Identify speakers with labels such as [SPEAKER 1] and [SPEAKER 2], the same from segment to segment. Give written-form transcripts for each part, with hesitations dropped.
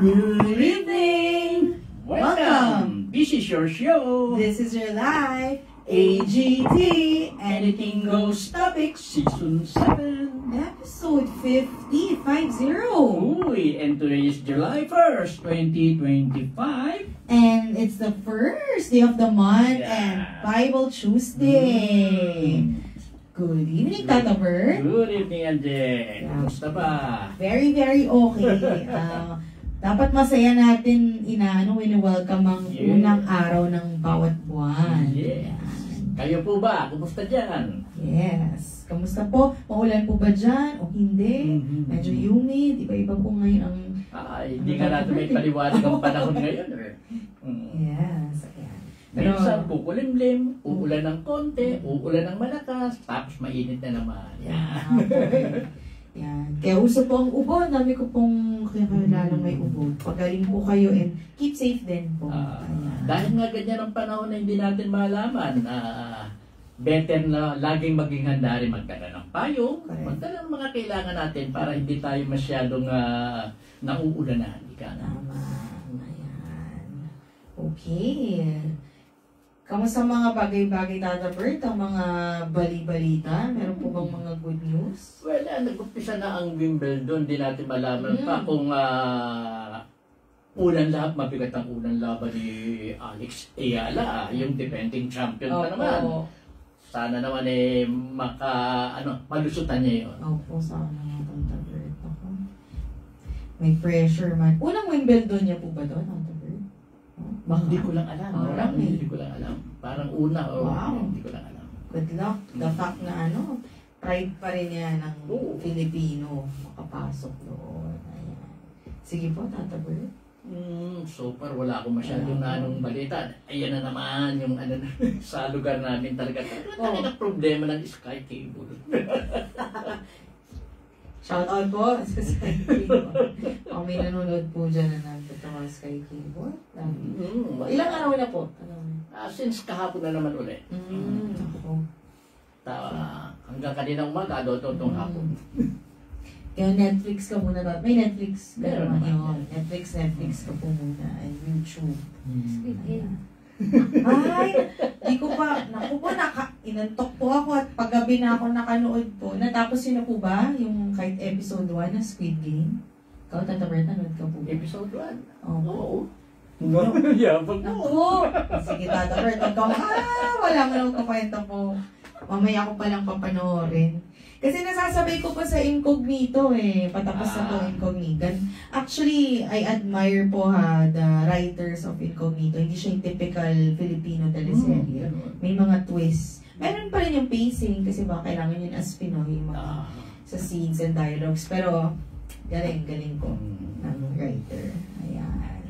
[SPEAKER 1] Good evening! Welcome! This is your show.
[SPEAKER 2] This is your life.
[SPEAKER 1] AGT, Anything Goes Topics, Season 7.
[SPEAKER 2] Episode 50.
[SPEAKER 1] Uy, and today is July 1st, 2025.
[SPEAKER 2] And it's the first day of the month and Bible Tuesday. Good evening, Tata Bert.
[SPEAKER 1] Good evening, Anje. Kumusta ba?
[SPEAKER 2] Very, very okay. Dapat masaya natin wini-welcome ang unang araw ng bawat buwan.
[SPEAKER 1] Yes. Kayo po ba? Kumusta dyan?
[SPEAKER 2] Yes. Kamusta po? Maulan po ba dyan? O hindi? Medyo humid. Iba-iba po ngayon ang...
[SPEAKER 1] Hindi nga natin may paliwanag ang panahon ngayon.
[SPEAKER 2] Yes. Ayan.
[SPEAKER 1] Minsan kukulimlim, uulan ng konti, uulan ng malakas, tapos mainit na naman.
[SPEAKER 2] Yan. Kaya uso po ang ubo. Dami ko pong kakilala may ubo. Pagaling po kayo and keep safe din po.
[SPEAKER 1] Dahil nga ganyan ang panahon na hindi natin malaman, better na laging maging handa rin magdala ng payong, magdala ng mga kailangan natin para hindi tayo masyadong nauulanan.
[SPEAKER 2] Tama. Ayan. Okay. Kamusta mga bagay-bagay, Tata Bert? Ang mga bali-balita? Meron po bang mga good news?
[SPEAKER 1] Well, nag-umpisa na ang Wimbledon. Di natin malaman pa kung mabigat ang unang laban ni Alex Ayala, yung defending champion pa naman. Sana naman malusutan niya yun.
[SPEAKER 2] Opo, sana nga, Tata Bert. May pressure man. Unang Wimbledon niya po ba doon, Tata Bert?
[SPEAKER 1] Hindi ko lang alam. Hindi ko lang alam. Parang una hindi ko lang alam.
[SPEAKER 2] Good luck. The fact na pride pa rin yan ng Filipino makapasok doon. Ayan. Sige po, Tata Bert.
[SPEAKER 1] So far, wala akong masyadong nanong balita. Ayan na naman yung sa lugar namin talaga. Talaga problema ng Sky Cable.
[SPEAKER 2] Shout out po sa Sky Cable. Kung may nanonood po dyan na nagtatawa sa Sky Cable. Ilang araw na po?
[SPEAKER 1] Since kahapon na naman ulit.
[SPEAKER 2] Ako.
[SPEAKER 1] Hanggang kanina umaga, itong hapon.
[SPEAKER 2] Kaya Netflix ka muna. May Netflix.
[SPEAKER 1] Meron naman.
[SPEAKER 2] Netflix ka po muna. And YouTube. Ay, di ko pa, inantok po ako at paggabi na ako nakanood po. Natapos yun na po ba? Yung kahit episode 1 na Squid Game? Ikaw, Tata Bert, nanood ka po ba?
[SPEAKER 1] Episode 1?
[SPEAKER 2] Oo.
[SPEAKER 1] Ako!
[SPEAKER 2] Sige, Tata Bert, wala mo lang kakwento po. Mamaya ko palang papanoorin. Kasi nasasabay ko pa sa Incognito patapos na po Incognito. Actually, I admire po the writers of Incognito. Hindi siya yung typical Filipino teleserye. May mga twists. Meron pa rin yung pacing kasi baka kailangan yun as Pinoy sa scenes and dialogues. Pero, galing ko ng writer. Ayan.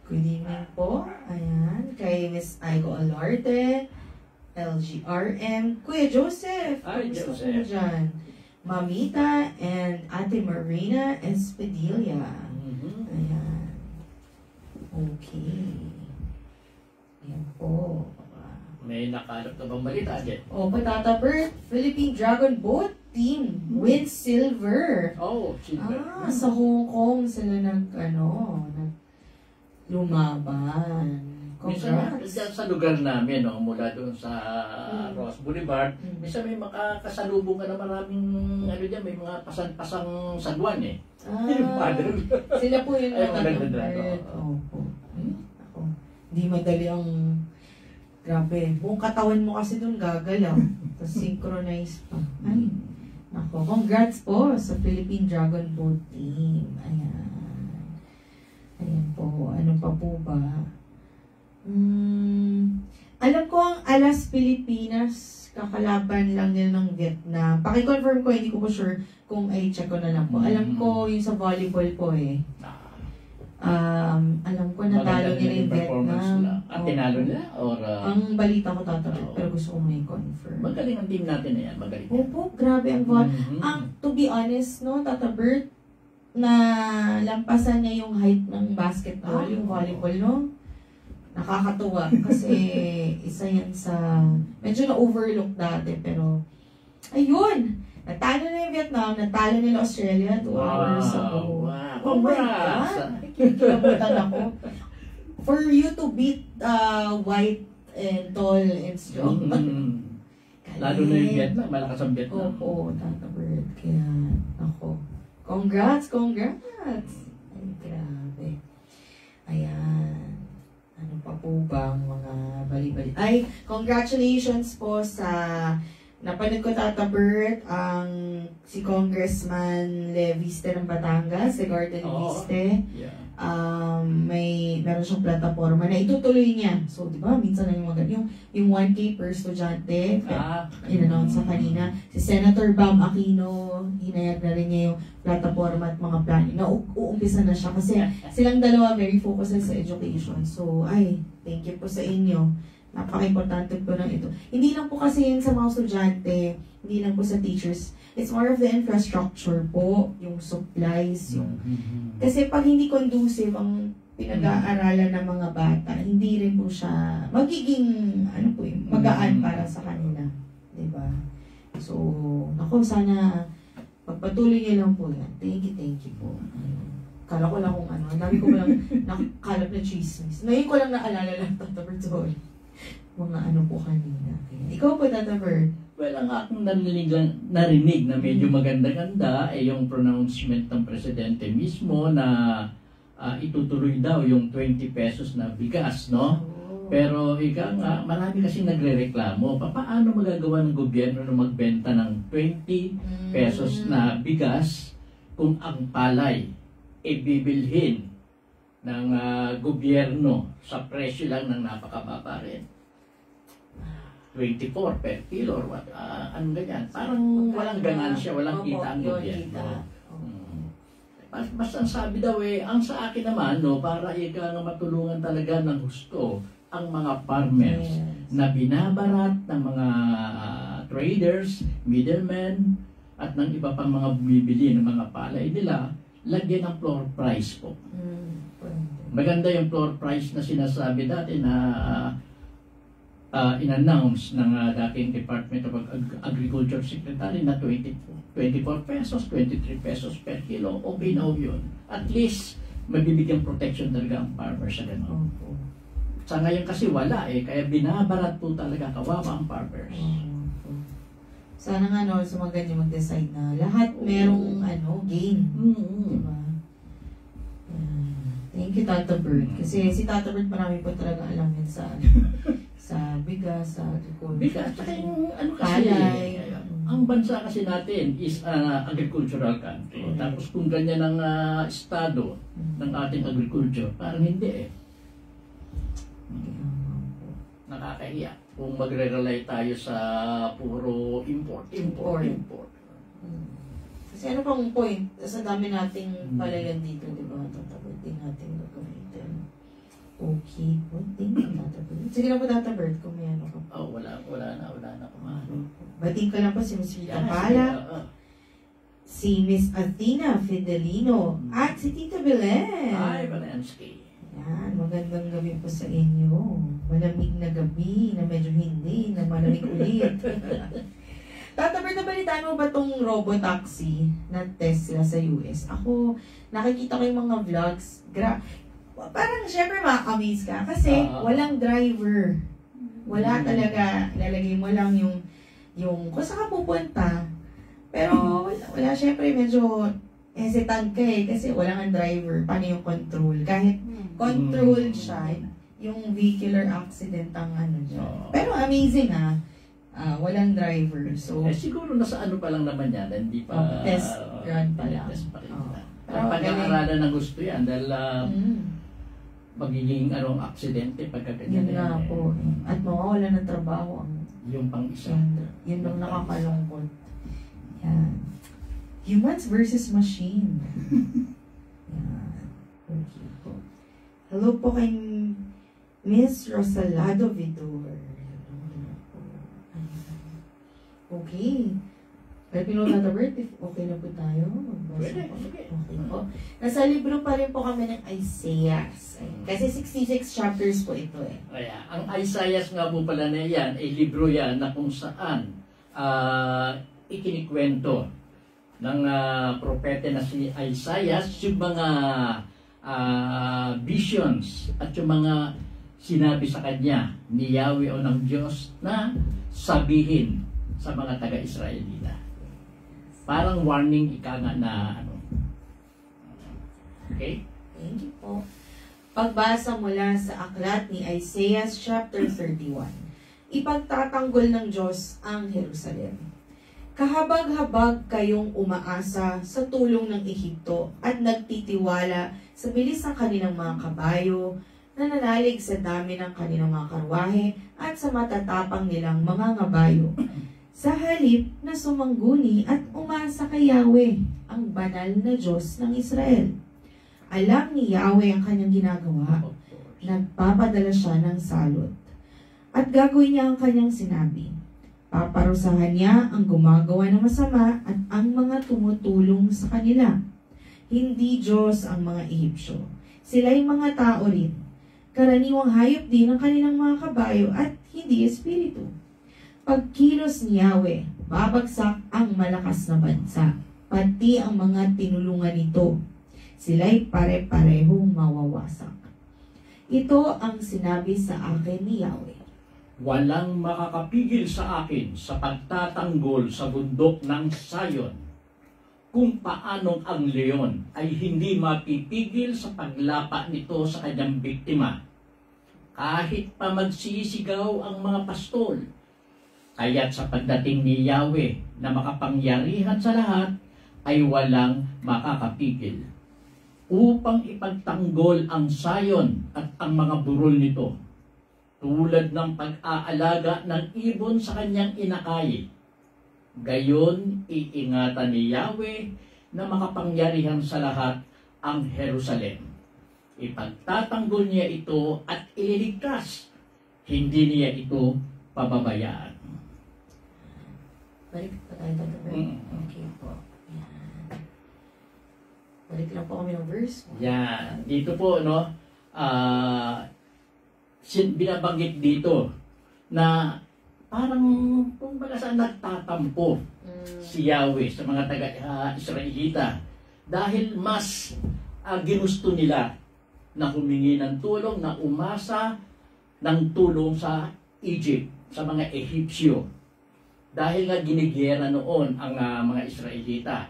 [SPEAKER 2] Good evening po. Ayan. Kay Miss Aiko Alarte. LGRM, Kuya Joseph.
[SPEAKER 1] Hi, Joseph.
[SPEAKER 2] Dyan. Mamita and Ate Marina Espedilla. Ayan. Okay. Ayan po.
[SPEAKER 1] May nakalap na bang balita dyan?
[SPEAKER 2] Tata Bert, Philippine Dragon Boat Team wins silver.
[SPEAKER 1] Silver.
[SPEAKER 2] Sa Hong Kong sila lumaban.
[SPEAKER 1] Minsan sa lugar namin, mula doon sa Ross Boulevard, minsan may makakasalubong ka na maraming, may mga pasan-pasang saguan
[SPEAKER 2] Sila po yung nagtatapit. Hindi madali ang, grabe, buong katawan mo kasi doon gagalaw. Tapos synchronize pa. Ay, nako, congrats po sa Philippine Dragon Boat Team. Ayan po, ano pa po ba? Alam ko ang Alas Pilipinas, kakalaban lang nila ng Vietnam. Paki-confirm ko, hindi ko po sure kung i-check ko na lang po. Alam ko yung sa volleyball po alam ko natalo nila yung Vietnam.
[SPEAKER 1] Tinalo nila?
[SPEAKER 2] Ang balita ko tatabi, pero gusto ko may confirm.
[SPEAKER 1] Magaling ang team natin na yan, magaling.
[SPEAKER 2] Opo, grabe ang to be honest, Tata Bert, na lampasan niya yung height ng basketball, yung volleyball, nakakatuwa kasi isa yan sa medyo na-overlook dati pero ayun, Natalo na yung Vietnam, natalo nila Australia 2 hours ago.
[SPEAKER 1] Wow.
[SPEAKER 2] Oh my God! Kilabutan ako. For you to beat white and tall and strong.
[SPEAKER 1] Lalo na yung Vietnam, malakas ang Vietnam.
[SPEAKER 2] Oo, Tata Bird. Kaya, ako. Congrats! Ay, grabe. Ayan. Ano pa po ba ang mga bali-bali? Ay, congratulations po sa napanood ko, Tata Bert, ang si Congressman Leviste ng Batangas, si Gordon Leviste.
[SPEAKER 1] Yeah.
[SPEAKER 2] Meron siyang plataforma na itutuloy niya. So, di ba, minsan na yung 1K per estudyante, in-announce sa kanina. Si Senator Bam Aquino, hinayag na rin niya yung plataforma at mga plano. Uumpisa na siya kasi silang dalawa very focused sa education. So, thank you po sa inyo. Napaka-importante po ng ito. Hindi lang po kasi yun sa mga estudyante, hindi lang po sa teachers. It's more of the infrastructure po, yung supplies, yung... Kasi pag hindi conducive ang pinag-aaralan ng mga bata, hindi rin po siya magiging, magaan para sa kanila. Diba? So, sana pagpatuloy niyo lang po yan. Thank you po. Kala ko lang kung ano. Ang dami ko lang nakakalap na chismis. Ngayon ko lang naalala lang, Tata Bert, sorry. Mga po kanina. Ikaw po, Tata Bert.
[SPEAKER 1] Well, ang aking narinig na medyo maganda-ganda ay yung pronouncement ng presidente mismo na itutuloy daw yung 20 pesos na bigas, no? Pero marami kasi nagrereklamo. Paano magagawa ng gobyerno na magbenta ng 20 pesos na bigas kung ang palay bibilhin ng gobyerno sa presyo lang ng napakababa rin? 24 per kilo or what, ano ganyan. Parang walang ganansya, walang kita ang gobyerno. Basta ang sabi daw ang sa akin naman, para matulungan talaga ng gusto ang mga farmers na binabarat ng mga traders, middlemen, at ng iba pang mga bumibili ng mga palay nila, lagyan ng floor price po. Maganda yung floor price na sinasabi dati na in-announce ng dating Department of Agriculture Secretary na 24 pesos, 23 pesos per kilo, okay na yun. At least, mabibigyan protection talaga ang farmers sa gano'n. Sa ngayon kasi wala kaya binabarat po talaga, kawawa ang farmers.
[SPEAKER 2] Sana nga sa mga ganyan mag-decide na lahat merong gain. Diba? Thank you, Tata Bert. Kasi si Tata Bert marami po talaga alam yun sa bigas, sa agriculture.
[SPEAKER 1] Bigas, saka yung kasi, ang bansa kasi natin is agricultural country. Tapos kung ganyan ang estado ng ating agriculture, parang hindi nakakahiya kung magre-rely tayo sa puro import.
[SPEAKER 2] Kasi ano pang point? Sa dami nating palayan dito, di ba? Tatabutin natin gagamitin. Okay po. Thank you, Tata Bert. Sige na po, Tata Bert, kung may ano ka.
[SPEAKER 1] Wala na kumano.
[SPEAKER 2] Batiin ko lang po si Ms. Rita Pala, si Miss Athena Fidelino, at si Tita Belen.
[SPEAKER 1] Hi, Valensky.
[SPEAKER 2] Yan, magandang gabi po sa inyo. Malamig na gabi, na medyo hindi, na malamig ulit. Tata Bert, nabalitaan mo ba itong robotaxi na Tesla sa US? Ako, nakikita ko yung mga vlogs. Parang syempre ma-amaze ka kasi walang driver. Wala talaga. Ilalagay mo lang yung kung saan ka pupunta. Pero wala syempre medyo hesitant ka kasi wala nga driver. Paano yung control? Kahit controlled siya, yung vehicular accident ang niya. Pero amazing walang driver. So,
[SPEAKER 1] siguro nasa pa lang naman yan. Hindi pa
[SPEAKER 2] test run pa lang.
[SPEAKER 1] Test pa rin. Pag-aaralan ng gusto yan dahil magiging aksidente pagka ganyan.
[SPEAKER 2] Yun nga po. At mawawala ng trabaho ang
[SPEAKER 1] yung pang-isa.
[SPEAKER 2] Yun ang nakakalungkot. Yan. Humans versus machine. Yan. Okay po. Hello po kay Miss Rosalado Vidor. Okay. Pero Tata Bert, okay na po tayo.
[SPEAKER 1] Pwede.
[SPEAKER 2] Okay po. Nasa libro pa rin po kami ng Isaiah. Kasi 66 chapters po ito
[SPEAKER 1] Kaya, ang Isaiah nga po pala na yan, libro yan na kung saan ikinikwento ng propeta na si Isaiah, yung mga visions at yung mga sinabi sa kanya ni Yahweh o ng Diyos na sabihin sa mga taga-Israelita. Parang warning ika nga na ano. Okay?
[SPEAKER 2] Thank you po. Pagbasa mula sa aklat ni Isaiah chapter 31. Ipagtatanggol ng Diyos ang Jerusalem. Kahabag-habag kayong umaasa sa tulong ng Ehipto at nagtitiwala sa bilis ng kanilang mga kabayo, nananalig sa dami ng kanilang mga karwahe at sa matatapang nilang mga ngabayo. Sa halip na sumangguni at umasa kay Yahweh, ang banal na Diyos ng Israel. Alam ni Yahweh ang kanyang ginagawa, nagpapadala siya ng salot. At gagawin niya ang kanyang sinabi. Paparusahan niya ang gumagawa ng masama at ang mga tumutulong sa kanila. Hindi Diyos ang mga Ehipsyo. Sila'y mga tao rin. Karaniwang hayop din ang kanilang mga kabayo at hindi espiritu. Pagkilos ni Yahweh, babagsak ang malakas na bansa, pati ang mga tinulungan nito. Sila'y pare-parehong mawawasak. Ito ang sinabi sa akin ni Yahweh.
[SPEAKER 1] Walang makakapigil sa akin sa pagtatanggol sa bundok ng Sayon, kung paanong ang leon ay hindi mapipigil sa paglapa nito sa kanyang biktima, kahit pa magsisigaw ang mga pastol. Kaya't sa pagdating ni Yahweh na makapangyarihan sa lahat, ay walang makakapigil, upang ipagtanggol ang Sayon at ang mga burol nito, tulad ng pag-aalaga ng ibon sa kanyang inakay. Gayon, iingatan ni Yahweh na makapangyarihan sa lahat ang Jerusalem. Ipagtatanggol niya ito at ililigtas. Hindi niya ito pababayaan.
[SPEAKER 2] Balik pa tayo dito. Okay po. Yan. Balik lang po kami ng verse.
[SPEAKER 1] Yan. Dito po, no, binabanggit dito na parang kung baga saan nagtatampo si Yahweh sa mga taga-Israelita dahil mas ginusto nila na humingi ng tulong, na umasa ng tulong sa Egypt, sa mga Ehipsyo. Dahil nga ginigera noon ang mga Israelita.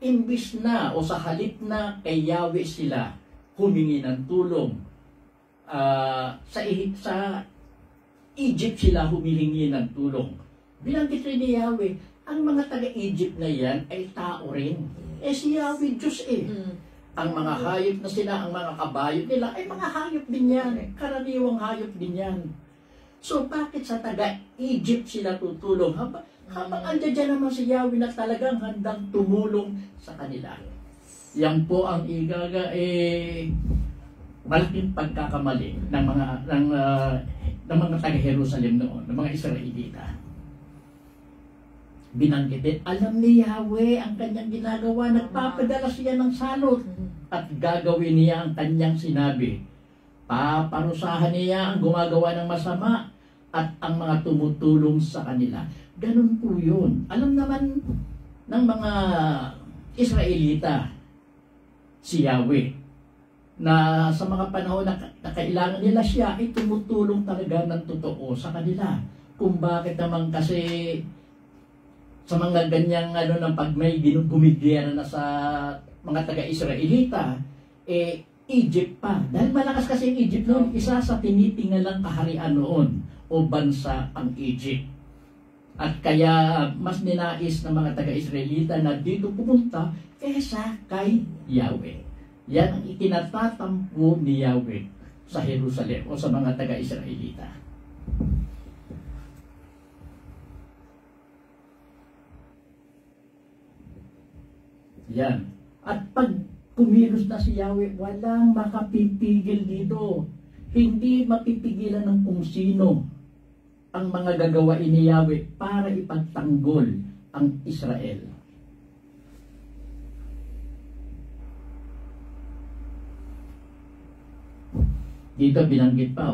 [SPEAKER 1] Imbis na o sa halip na kay Yahweh sila humingi ng tulong, sa Egypt sila humihingi ng tulong. Binanggit rin ni Yahweh, ang mga taga-Egypt na yan ay tao rin. Si Yahweh Diyos eh. Ang mga hayop na sila, ang mga kabayo nila, ay mga hayop din yan. Karaniwang hayop din yan. So bakit sa taga-Egypt sila tutulong? Habang andyan dyan naman si Yahweh na talagang handang tumulong sa kanila. Yan po ang malaking pagkakamali ng mga taga-Jerusalem noon, ng mga Israelita. Binanggitin, alam ni Yahweh ang kanyang ginagawa, nagpapadala siya ng salot at gagawin niya ang kanyang sinabi. Paparusahan niya ang gumagawa ng masama at ang mga tumutulong sa kanila. Ganun po yun. Alam naman ng mga Israelita si Yahweh na sa mga panahon na kailangan nila siya ay tumutulong talaga ng totoo sa kanila. Kung bakit naman kasi sa mga ganyang ng pag may gumigera na sa mga taga-Israelita, Egypt pa. Dahil malakas kasi yung Egypt noon, isa sa tinitingalang kaharian noon o bansa ang Egypt. At kaya mas ninais ng mga taga-Israelita na dito pumunta kaysa kay Yahweh. Yan ang itinatatampo ni Yahweh sa Jerusalem o sa mga taga-Israelita. Yan. At pag kumilos na si Yahweh, walang makapipigil dito. Hindi mapipigilan ng kung sino ang mga gagawain ni Yahweh para ipagtanggol ang Israel. Dito binanggit pa,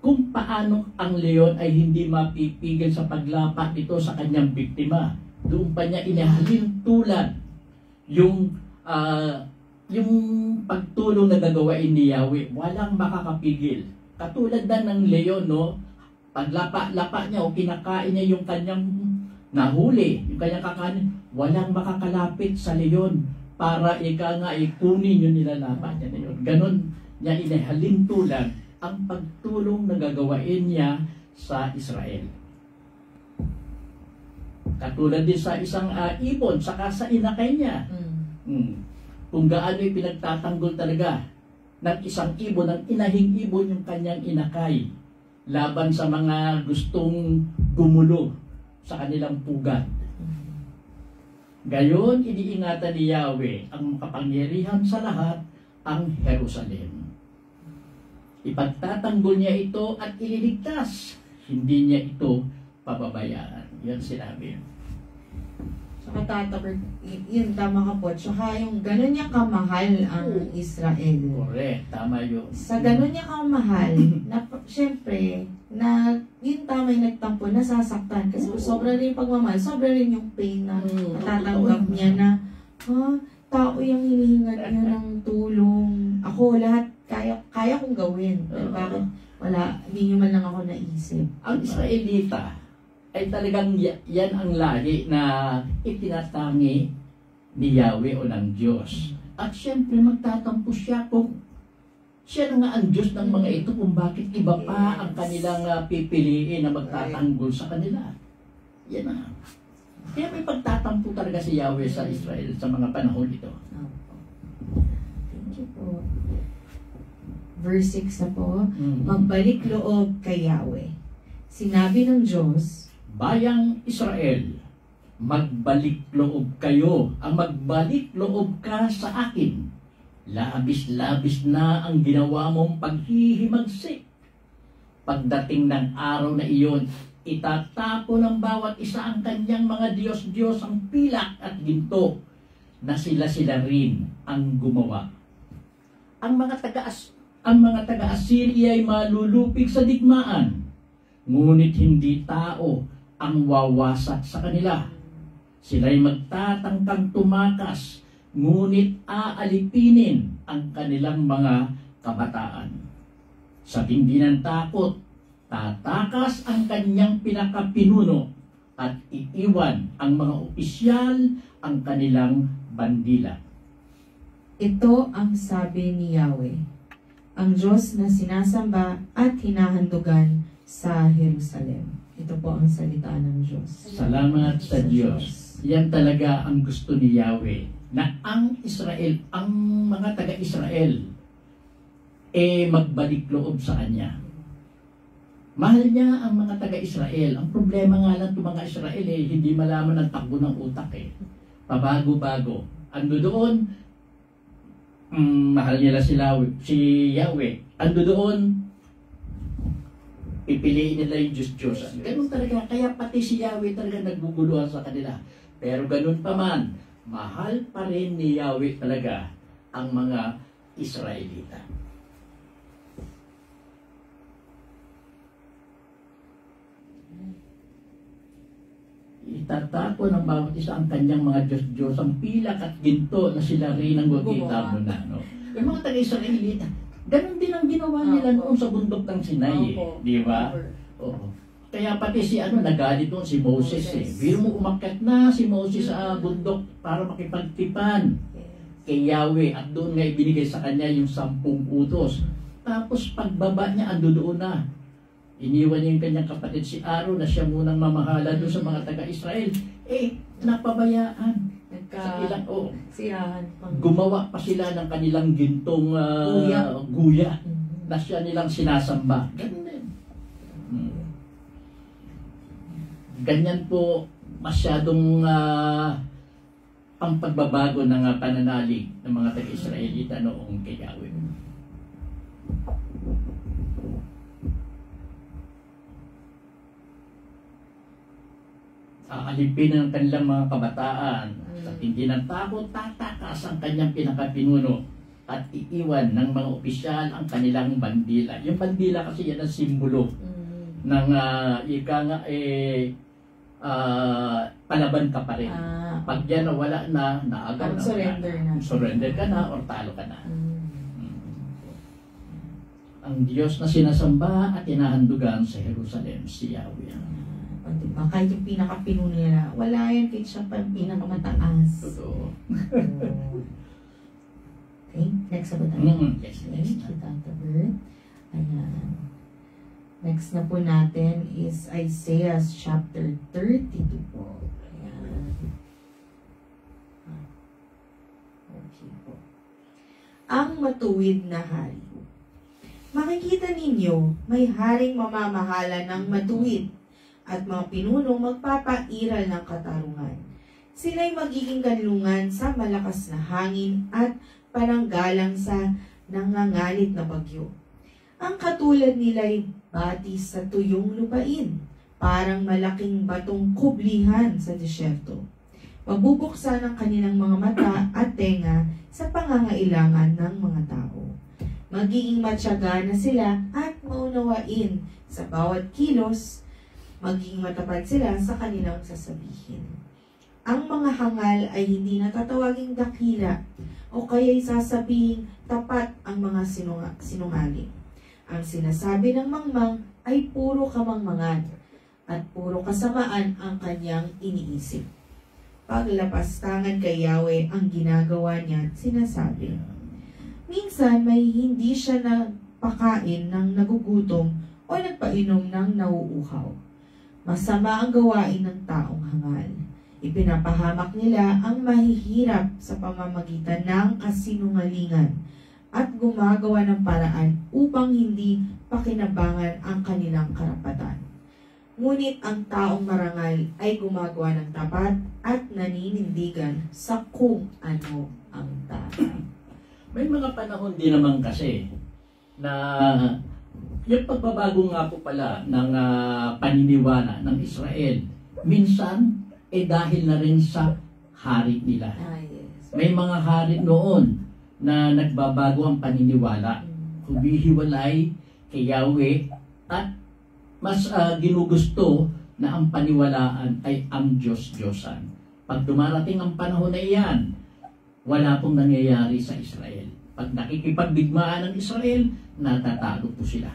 [SPEAKER 1] kung paano ang leon ay hindi mapipigil sa paglapat nito sa kanyang biktima. Doon pa niya inihalin tulad yung pagtulong na gagawain ni Yahweh. Walang makakapigil. Katulad na ng leon, no? Paglapa-lapa niya o kinakain niya yung kanyang nahuli, yung kanyang kakanin, walang makakalapit sa leon para ikunin yung nilalapat niya na yun. Ganon niya inihalin tulad ang pagtulong na gagawain niya sa Israel. Katulad din sa isang ibon, saka sa inakay niya. Kung gaano'y pinagtatanggol talaga ng isang ibon, ng inahing ibon yung kanyang inakay laban sa mga gustong gumulo sa kanilang pugad. Gayon, iniingatan ni Yahweh ang makapangyarihan sa lahat ang Jerusalem. Ipagtatanggol niya ito at ililigtas. Hindi niya ito pababayaan. Yan sinabi.
[SPEAKER 2] Saka tataber, yun tama ka po. Saka yung gano'n niya kamahal ang Israel.
[SPEAKER 1] Correct, tama yun.
[SPEAKER 2] Sa gano'n niya kamahal, na syempre, na yun tama yung nagtampo, nasasaktan. Kasi sobra rin yung pagmamahal, sobra rin yung pain na natatanggap niya na, tao yung hinihingan niya ng tulong. Ako, lahat, kaya kong gawin. Pero bakit wala, hindi man lang ako naisip.
[SPEAKER 1] Ang Israelita ay talagang yan ang lahi na itinatangi ni Yahweh o ng Diyos. At syempre magtatampo siya kung siya na nga ang Diyos ng mga ito kung bakit iba pa ang kanilang pipiliin na magtatanggol sa kanila. Yan na. Kaya may pagtatampo talaga si Yahweh sa Israel sa mga panahon ito.
[SPEAKER 2] Thank you po. Verse 6 na po, magbalik loob kay Yahweh. Sinabi ng Diyos,
[SPEAKER 1] Bayang Israel, magbalik loob kayo. Ang magbalik loob ka sa akin. Labis-labis na ang ginawa mong paghihimagsik. Pagdating ng araw na iyon, itatapo ng bawat isa ang kanyang mga Diyos-Diyos ang pilak at ginto na sila-sila rin ang gumawa. Ang mga taga-Assyria ay malulupig sa digmaan, ngunit hindi tao ang wawasak sa kanila. Sila'y magtatangkang tumakas, ngunit aalipinin ang kanilang mga kabataan. Sa tindi ng takot, tatakas ang kanyang pinakapinuno at iiwan ang mga opisyal ang kanilang bandila.
[SPEAKER 2] ito ang sabi ni Yahweh, ang Diyos na sinasamba at hinahandugan sa Jerusalem. Ito po ang salita ng Diyos.
[SPEAKER 1] Salamat sa Diyos. Yan talaga ang gusto ni Yahweh, na ang Israel, ang mga taga-Israel, magbalik loob sa Kanya. Mahal niya ang mga taga-Israel. Ang problema nga lang itong mga Israel, hindi malaman ang takbo ng utak. Pabago-bago. Ando doon, mahal nila si Yahweh. Ando doon, pipiliin nila yung Diyos-Diyos. Ganun talaga. Kaya pati si Yahweh talaga nagbuguluhan sa kanila. Pero ganun pa man, mahal pa rin ni Yahweh talaga ang mga Israelita. Itatapo ng bawat isa ang kanyang mga Diyos-Diyos, ang pilak at ginto na sila rin ang magkita mo na. No? Yung mga taga-Israelita, ganun din ang ginawa nila noon sa bundok ng Sinai. Di ba? Oo. Kaya pati si nagalit doon si Moses. Biro mo umakyat na si Moses sa bundok para makipagtipan kay Yahweh at doon nga ibinigay sa kanya yung 10 utos. Tapos pagbaba niya, ando doon na. Iniwan niya yung kanyang kapatid si Aaron na siya munang mamahala doon sa mga taga-Israel. Napabayaan. Gumawa pa sila ng kanilang gintong guya na siya nilang sinasamba. Ganun din. Ganyan po masyadong ang pagbabago ng pananalig ng mga taga-Israelita noong kay Yahweh. Aalipin ang kanilang mga kabataan. Sa tindi ng takot, tatakas ang kanyang pinakapinuno at iiwan ng mga opisyal ang kanilang bandila. Yung bandila kasi yan ang simbolo ng ika nga palaban ka pa rin. Pag yan wala na, naagaw na. Surrender ka na or talo ka na. Ang Diyos na sinasamba at inahandugan sa Jerusalem, si Yahweh.
[SPEAKER 2] Diba? Kahit yung pinaka-pinuno nila, wala yan kahit siya pa pinakamataas.
[SPEAKER 1] Totoo.
[SPEAKER 2] Okay, next na po tayo.
[SPEAKER 1] Yes,
[SPEAKER 2] Next na. Ayan. Next na po natin is Isaiah chapter 32 po. Ayan. Okay po. Ang matuwid na hari. Makikita ninyo, may haring mamamahala ng matuwid at mga pinunong magpapairal ng katarungan. Sila'y magiging kanlungan sa malakas na hangin at pananggalang sa nangangalit na bagyo. Ang katulad nila'y batis sa tuyong lupain, parang malaking batong kublihan sa disyerto. Mabubuksan ang kanilang mga mata at tenga sa pangangailangan ng mga tao. Magiging matyaga na sila at maunawain sa bawat kilos, magiging matapat sila sa kanilang sasabihin. Ang mga hangal ay hindi natatawaging dakila o kaya'y sasabihing tapat ang mga sinungaling. Ang sinasabi ng mangmang ay puro kamangmangan at puro kasamaan ang kanyang iniisip. Paglapastangan kay Yahweh ang ginagawa niya, sinasabi. Minsan may hindi siya nagpakain ng nagugutom o nagpainom ng nauuhaw. Masama ang gawain ng taong hangal. Ipinapahamak nila ang mahihirap sa pamamagitan ng kasinungalingan at gumagawa ng paraan upang hindi pakinabangan ang kanilang karapatan. Ngunit ang taong marangal ay gumagawa ng tapat at naninindigan sa kung ano ang tama.
[SPEAKER 1] May mga panahon din naman kasi na yung pagbabago nga po pala ng paniniwala ng Israel, minsan dahil na rin sa hari nila.
[SPEAKER 2] Yes.
[SPEAKER 1] May mga hari noon na nagbabago ang paniniwala, humihiwalay kay Yahweh at mas ginugusto na ang paniwalaan ay ang Diyos-Diyosan. Pag dumarating ang panahon na iyan, wala pong nangyayari sa Israel. Pag nakikipagdigmaan ng Israel, natatago po sila.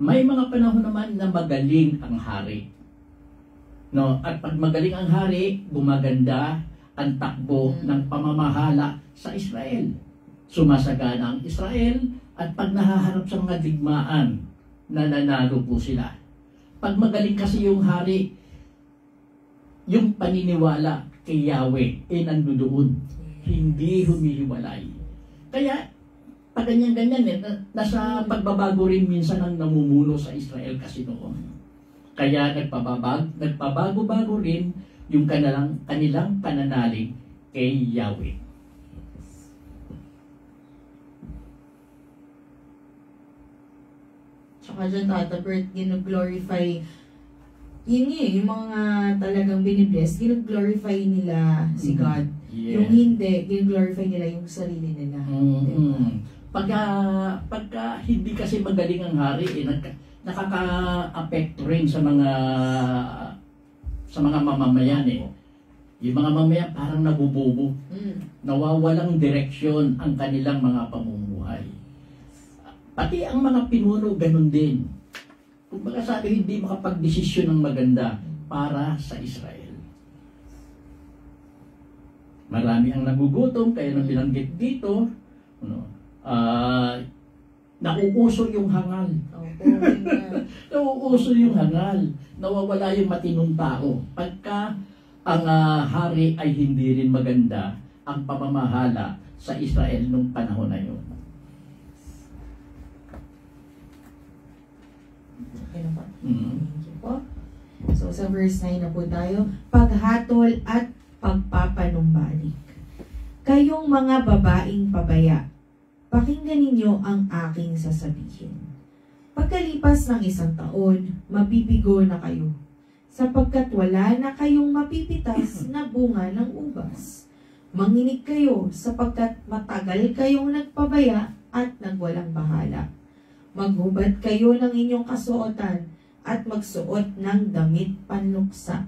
[SPEAKER 1] May mga panahon naman na magaling ang hari. No, at pag magaling ang hari, gumaganda ang takbo ng pamamahala sa Israel. Sumasagana ang Israel at pag nahaharap sa mga digmaan, nananalo po sila. Pag magaling kasi yung hari, yung paniniwala kay Yahweh nandoon, hindi humihiwalay. Kaya, pag ganyan-ganyan nasa pagbabago rin minsan ang namumuno sa Israel kasi noon. Kaya nagpabago-bago rin yung kanilang pananalig kay Yahweh.
[SPEAKER 2] Tsaka dyan, Tata Bert, gino-glorify, yun yung mga talagang binibless, gino-glorify nila si God.
[SPEAKER 1] Yes.
[SPEAKER 2] Yung hindi, gino-glorify nila yung sarili nila. Diba?
[SPEAKER 1] Pagka hindi kasi magaling ang hari, nakaka-apekto rin sa mga mamamayan Yung mga mamamayan parang nabubobo. Nawawalang direksyon ang kanilang mga pamumuhay. Pati ang mga pinuno ganun din. Kung baga sabi, hindi makapag-desisyon ng maganda para sa Israel. Marami ang nagugutom, kaya nang binanggit dito, nauuso yung hangal. Nauuso yung hangal. Nawawala yung matinong tao. Pagka ang hari ay hindi rin maganda, ang pamamahala sa Israel nung panahon na yun.
[SPEAKER 2] Thank you po. So sa verse 9 na po tayo, paghatol at pagpapanumbalik. Kayong mga babaeng pabaya, pakinggan ninyo ang aking sasabihin. Pagkalipas ng 1 taon, mabibigo na kayo, sapagkat wala na kayong mapipitas na bunga ng ubas. Manginig kayo sapagkat matagal kayong nagpabaya at nagwalang bahala. Maghubad kayo ng inyong kasuotan at magsuot ng damit panluksa.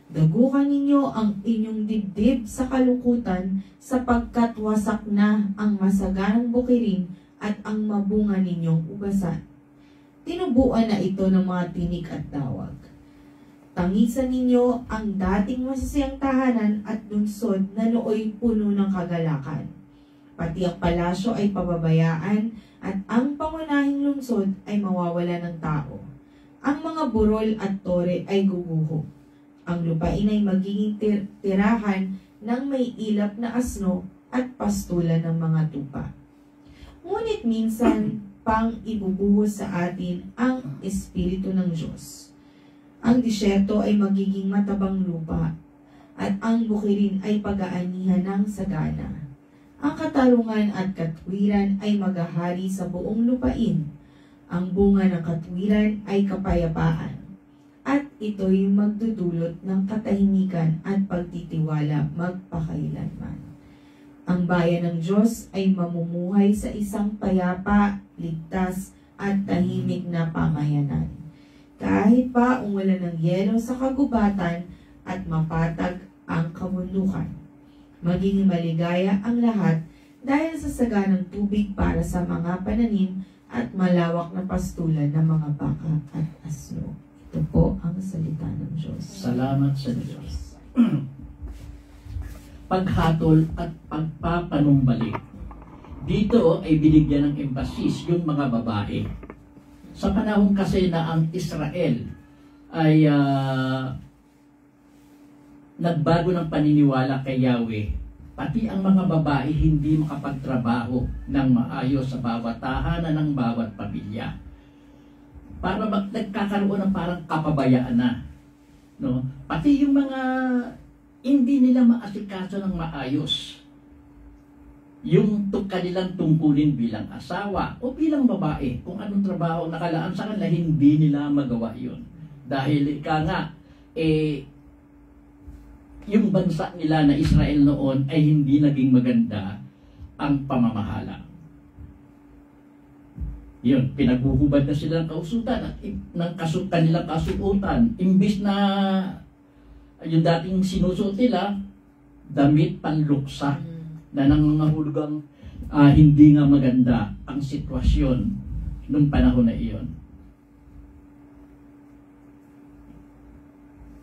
[SPEAKER 2] Dagukan ninyo ang inyong dibdib sa kalungkutan sapagkat wasak na ang masaganang bukirin at ang mabunga ninyong ugasan. Tinubuan na ito ng mga tinik at tawag. Tangisan ninyo ang dating masasayang tahanan at lungsod na nooy puno ng kagalakan. Pati ang palasyo ay pababayaan at ang pangunahing lungsod ay mawawala ng tao. Ang mga burol at tore ay guguho. Ang lupain ay magiging tirahan ng may ilap na asno at pastulan ng mga tupa. Ngunit minsan pang ibubuhos sa atin ang Espiritu ng Diyos. Ang disyerto ay magiging matabang lupa at ang bukirin ay pag-aanihan ng sagana. Ang katarungan at katwiran ay maghahari sa buong lupain. Ang bunga ng katwiran ay kapayapaan. At ito'y magdudulot ng katahimikan at pagtitiwala magpakailanman. Ang bayan ng Diyos ay mamumuhay sa isang payapa, ligtas at tahimik na pamayanan. Kahit pa umulan ng yelo sa kagubatan at mapatag ang kabundukan. Maging maligaya ang lahat dahil sa saganang tubig para sa mga pananim at malawak na pastulan ng mga baka at asno. Ito po ang salita ng Diyos.
[SPEAKER 1] Salamat sa Diyos. Paghatol at pagpapanumbalik. Dito ay binigyan ng emphasis yung mga babae. Sa panahon kasi na ang Israel ay nagbago ng paniniwala kay Yahweh, pati ang mga babae hindi makapagtrabaho ng maayos sa bawat tahanan ng bawat pamilya. Para nagkakaroon ng parang kapabayaan na. No? Pati yung mga hindi nila maasikaso ng maayos. Yung kanilang tungkulin bilang asawa o bilang babae, kung anong trabaho nakalaan sa kanila, hindi nila magawa yun. Dahil ika nga, yung bansa nila na Israel noon ay hindi naging maganda ang pamamahala. Yun, pinaguhubad na sila ng kausutan at ng kanilang kasuotan. Imbis na yung dating sinusuot nila, damit panluksa na nangangahulugang hindi nga maganda ang sitwasyon nung panahon na iyon.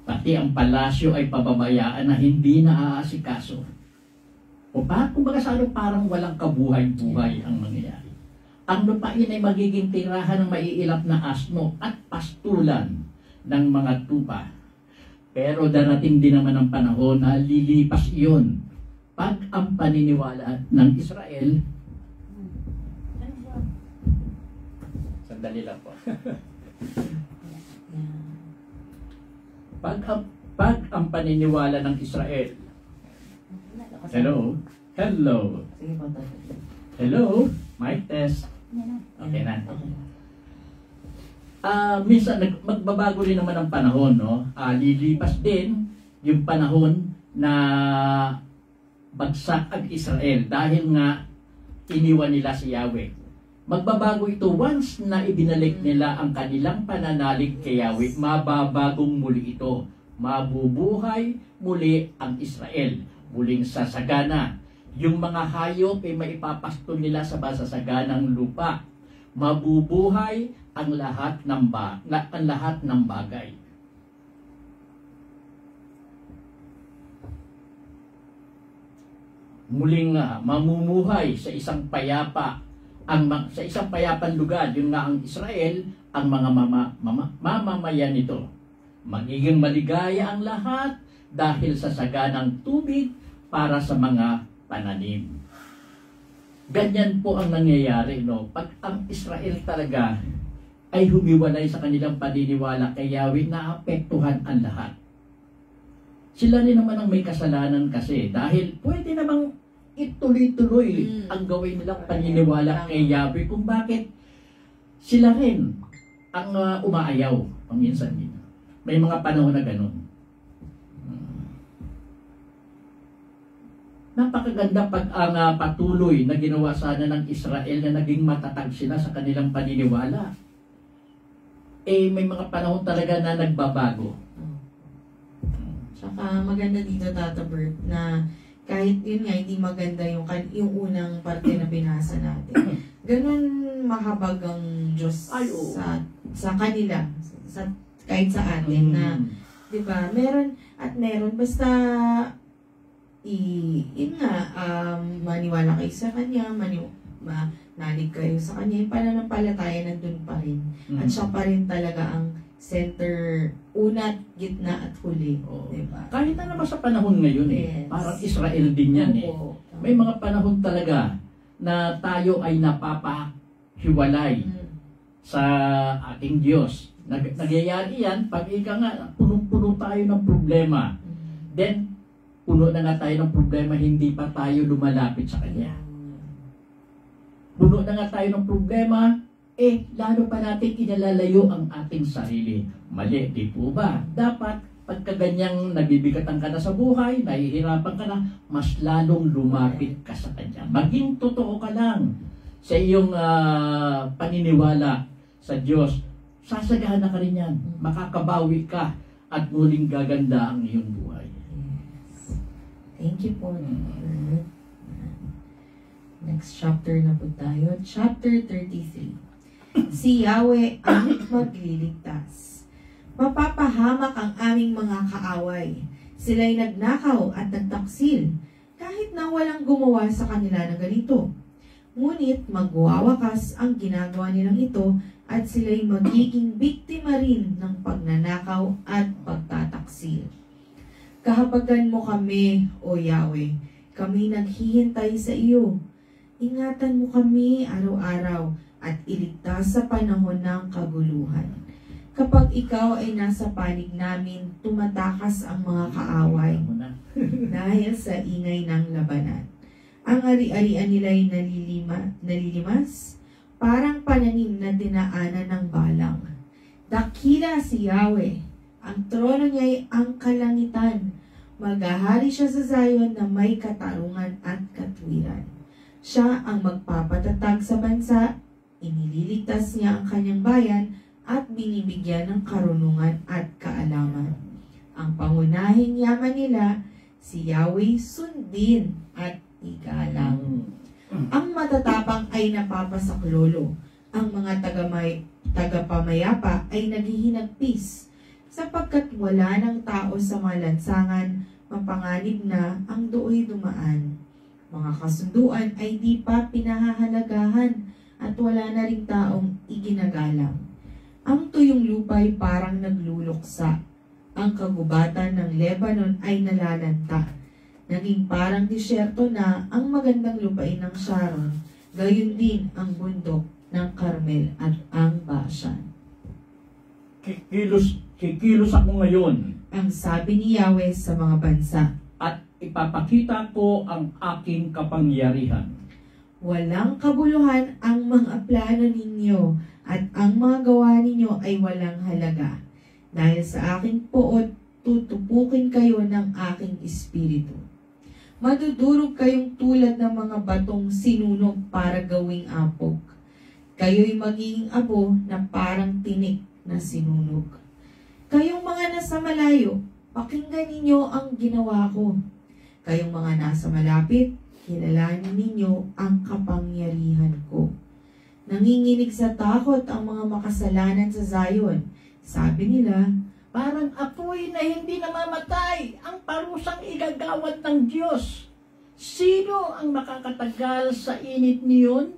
[SPEAKER 1] Pati ang palasyo ay pababayaan na hindi naaasikaso. O kumbaga sa parang walang kabuhay-buhay ang mangyayari. Ang lupain ay magiging tirahan ng maiilap na asno at pastulan ng mga tupa. Pero darating din naman ang panahon na lilipas iyon pag ang paniniwala ng Israel. Sandali lang po. Pag ang paniniwala ng Israel. Hello? Hello? Hello? Mic test. Okay na. Minsan magbabago rin naman ang panahon, no? Lilipas din yung panahon na bagsak ang Israel dahil nga iniwan nila si Yahweh. Magbabago ito once na ibinalik nila ang kanilang pananalig kay Yahweh. Mababagong muli ito. Mabubuhay muli ang Israel. Muling sasagana. Yung mga hayop ay maipapastol nila sa masasaganang lupa. Mabubuhay ang lahat ng bagay. Muling mamumuhay sa isang payapa, sa isang payapang lugar, yun nga ang Israel, ang mga mamamayan nito. Magiging maligaya ang lahat dahil sa saganang tubig para sa mga pananim. Ganyan po ang nangyayari, no? Pag ang Israel talaga ay humiwalay sa kanilang paniniwala kay Yahweh, naapektuhan ang lahat. Sila rin naman ang may kasalanan kasi dahil pwede namang ituloy-tuloy ang gawin nilang paniniwala kay Yahweh kung bakit sila rin ang umaayaw paminsan din. May mga panahon na ganun. napakaganda pag ang patuloy na ginawa sana ng Israel na naging matatag sila sa kanilang paniniwala. Eh, may mga panahon talaga na nagbabago.
[SPEAKER 2] Tsaka maganda dito, Tata Bert, na kahit yun nga, hindi maganda yung unang parte na binasa natin. Ganun mahabag ang Diyos sa kanila, kahit sa atin na, di ba, meron, basta yun nga, maniwala kayo sa Kanya, nalig kayo sa Kanya, yung pananampalataya nandun pa rin. At siya pa rin talaga ang center, una't, gitna at huli. Diba?
[SPEAKER 1] Kahit na naman sa panahon ngayon parang Israel din yan May mga panahon talaga na tayo ay napapahiwalay sa ating Diyos. Nagyayari yan pag ika nga, punong-puno tayo ng problema. Then, puno na nga tayo ng problema, hindi pa tayo lumalapit sa Kanya. Puno na nga tayo ng problema, lalo pa natin inalalayo ang ating sarili. Mali, di po ba? Dapat, pagka ganyang nabibigatan ka na sa buhay, nahihirapan ka na, mas lalong lumapit ka sa Kanya. Maging totoo ka lang sa iyong paniniwala sa Diyos. Sasagana ka rin yan. Makakabawi ka at muling gaganda ang iyong buhay.
[SPEAKER 2] Thank you po. Next chapter na po tayo. Chapter 33. Si Yahweh ang magliligtas. Mapapahamak ang aming mga kaaway. Sila'y nagnakaw at nagtaksil, kahit na walang gumawa sa kanila ng ganito. Ngunit magwawakas ang ginagawa nilang ito at sila'y magiging biktima rin ng pagnanakaw at pagtataksil. Kahabagan mo kami, O Yahweh, kami naghihintay sa iyo. Ingatan mo kami araw-araw at iligtas sa panahon ng kaguluhan. Kapag ikaw ay nasa panig namin, tumatakas ang mga kaaway dahil sa ingay ng labanan. Ang ari-arian nila'y nalilimas, parang pananim na dinaanan ng balang. Dakila si Yahweh, ang trono niya'y ang kalangitan. Maghahari siya sa Zion na may katarungan at katwiran. Siya ang magpapatatag sa bansa, inililigtas niya ang kanyang bayan at binibigyan ng karunungan at kaalaman. Ang pangunahing yaman nila, si Yahweh sundin at igalang. Ang matatapang ay napapasaklolo. Ang mga tagapamayapa ay naghihinagpis. Sapagkat wala ng tao sa mga lansangan, mapanganib na ang dooy dumaan. Mga kasunduan ay di pa pinahahalagahan at wala na ring taong iginagalang. Ang tuyong lupa'y parang nagluluksa. Ang kagubatan ng Lebanon ay nalalanta. Naging parang disyerto na ang magandang lupain ng Sharon, gayon din ang bundok ng Carmel at ang Bashan.
[SPEAKER 1] Kikilos ako ngayon.
[SPEAKER 2] Ang sabi ni Yahweh sa mga bansa.
[SPEAKER 1] At ipapakita ko ang aking kapangyarihan.
[SPEAKER 2] Walang kabuluhan ang mga plano ninyo at ang mga gawa ninyo ay walang halaga. Dahil sa aking poot, tutupukin kayo ng aking espiritu. Madudurog kayong tulad ng mga batong sinunog para gawing apog. Kayo'y magiging abo na parang tinik na sinunog. Kayong mga nasa malayo, pakinggan ninyo ang ginawa ko. Kayong mga nasa malapit, kilalanin ninyo ang kapangyarihan ko. Nanginginig sa takot ang mga makasalanan sa Zion. Sabi nila,
[SPEAKER 1] parang apoy na hindi namamatay, ang parusang igagawad ng Diyos. Sino ang makakatagal sa init niyon?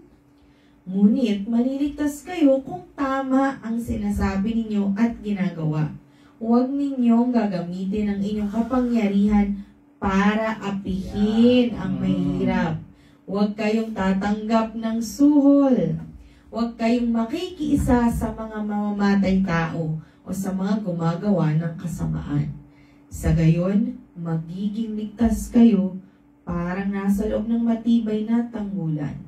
[SPEAKER 2] Ngunit maliligtas kayo kung tama ang sinasabi ninyo at ginagawa. Huwag ninyong gagamitin ang inyong kapangyarihan para apihin ang mahirap. Huwag kayong tatanggap ng suhol. Huwag kayong makikiisa sa mga mamamatay tao o sa mga gumagawa ng kasamaan. Sa gayon, magiging ligtas kayo parang nasa loob ng matibay na tanggulan.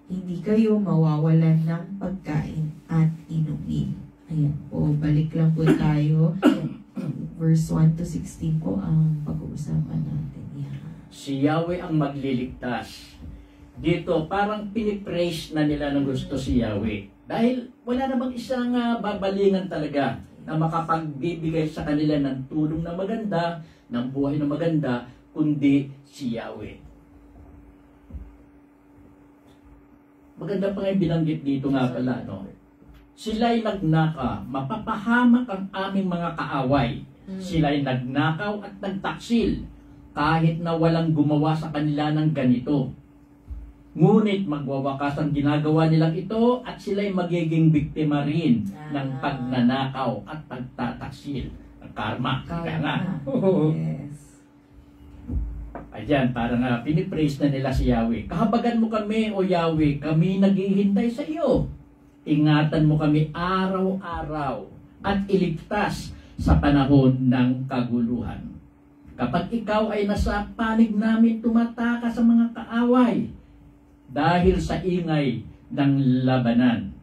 [SPEAKER 2] Hindi kayo mawawalan ng pagkain at inumin. Ayan po, balik lang po tayo. Verse 1 to 16 po ang pag-uusapan natin. Yan.
[SPEAKER 1] Si Yahweh ang magliligtas. Dito, parang pinipraise na nila ng gusto si Yahweh. Dahil wala namang isang babalingan talaga na makapagbibigay sa kanila ng tulong na maganda, ng buhay na maganda, kundi si Yahweh. Maganda pa nga yung binanggit dito nga pala, no? Sila'y nagnaka, mapapahamak ang aming mga kaaway. Sila'y nagnakaw at nagtaksil, kahit na walang gumawa sa kanila ng ganito. Ngunit magwawakas ang ginagawa nilang ito at sila'y magiging biktima rin ng pagnanakaw at pagtataksil. Ang karma. Kaya nga.
[SPEAKER 2] Yes.
[SPEAKER 1] Ayan, parang pinipraise na nila si Yahweh. Kahabagan mo kami, O Yahweh, kami naghihintay sa iyo. Ingatan mo kami araw-araw at iligtas sa panahon ng kaguluhan. Kapag ikaw ay nasa panig namin, tumataka sa mga kaaway dahil sa ingay ng labanan.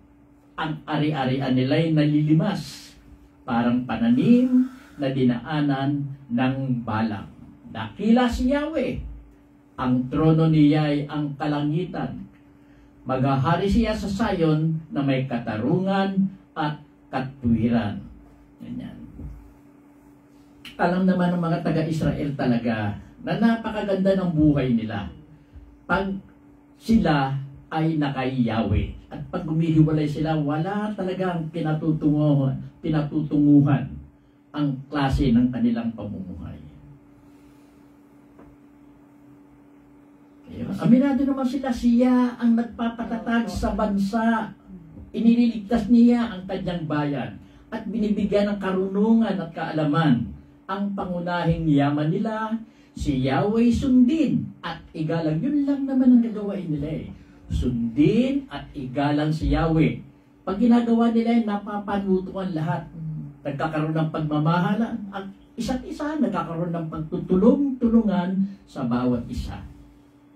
[SPEAKER 1] Ang ari-arian nila'y nalilimas, parang pananim na dinaanan ng balang. Dakila si Yahweh, ang trono niya ay ang kalangitan. Maghahari siya sa Sayon na may katarungan at katuwiran. Ganyan. Alam naman ng mga taga-Israel talaga na napakaganda ng buhay nila pag sila ay nakay-Yahweh. At pag gumihiwalay sila, wala talagang pinatutunguhan ang klase ng kanilang pamumuhay. Aminado naman sila, siya ang nagpapatatag sa bansa. Inililigtas niya ang kanyang bayan at binibigyan ng karunungan at kaalaman. Ang pangunahing yaman nila, si Yahweh sundin at igalang. Yun lang naman ang gagawain nila eh. Sundin at igalang si Yahweh. Pag ginagawa nila, napapanutuan lahat. Nagkakaroon ng pagmamahalan. Ang isa't isa, nagkakaroon ng pagtutulong-tulungan sa bawat isa.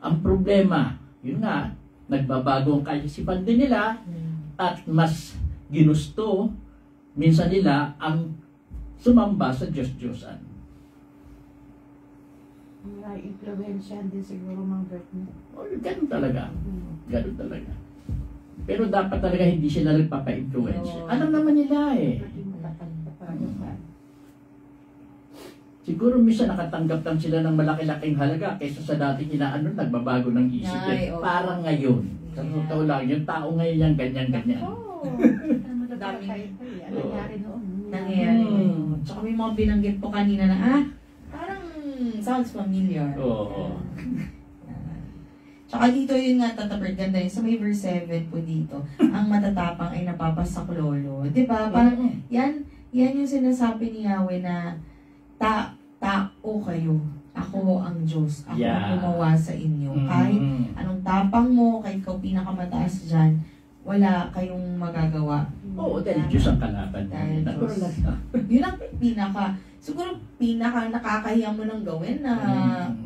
[SPEAKER 1] Ang problema, yun nga, nagbabago ang kaisipan din nila at mas ginusto minsan nila ang sumamba sa Diyos-Diyosan.
[SPEAKER 3] May influensya din siguro mga birth mo.
[SPEAKER 1] O, ganun talaga. Ganun talaga. Pero dapat talaga hindi sila nagpapa-influensya. Alam naman nila eh. Siguro minsan nakatanggap lang sila ng malaki-laking halaga kaysa sa dating inaano, nagbabago ng isip. Parang ngayon. Sa totoo lang, yung tao ngayon yan, ganyan-ganyan.
[SPEAKER 3] Oo.
[SPEAKER 2] Daming
[SPEAKER 3] nangyari noon.
[SPEAKER 2] nangyayari. Tsaka may mga binanggit po kanina na, parang sounds familiar.
[SPEAKER 1] Oo.
[SPEAKER 2] Tsaka dito yun nga, tatapert ganda yun. Sa may verse 7 po dito, ang matatapang ay napapasak lolo. Diba? Parang, yan yung sinasabi ni Yahweh na, tao kayo. Ako ang Diyos. Ako ang gumawa sa inyo. Kahit anong tapang mo, kahit ikaw pinakamataas dyan, wala kayong magagawa.
[SPEAKER 1] Oo, dahil Diyos ang kalaban.
[SPEAKER 2] Dahil Diyos. Yun ang siguro nakakahiya mo nang gawin na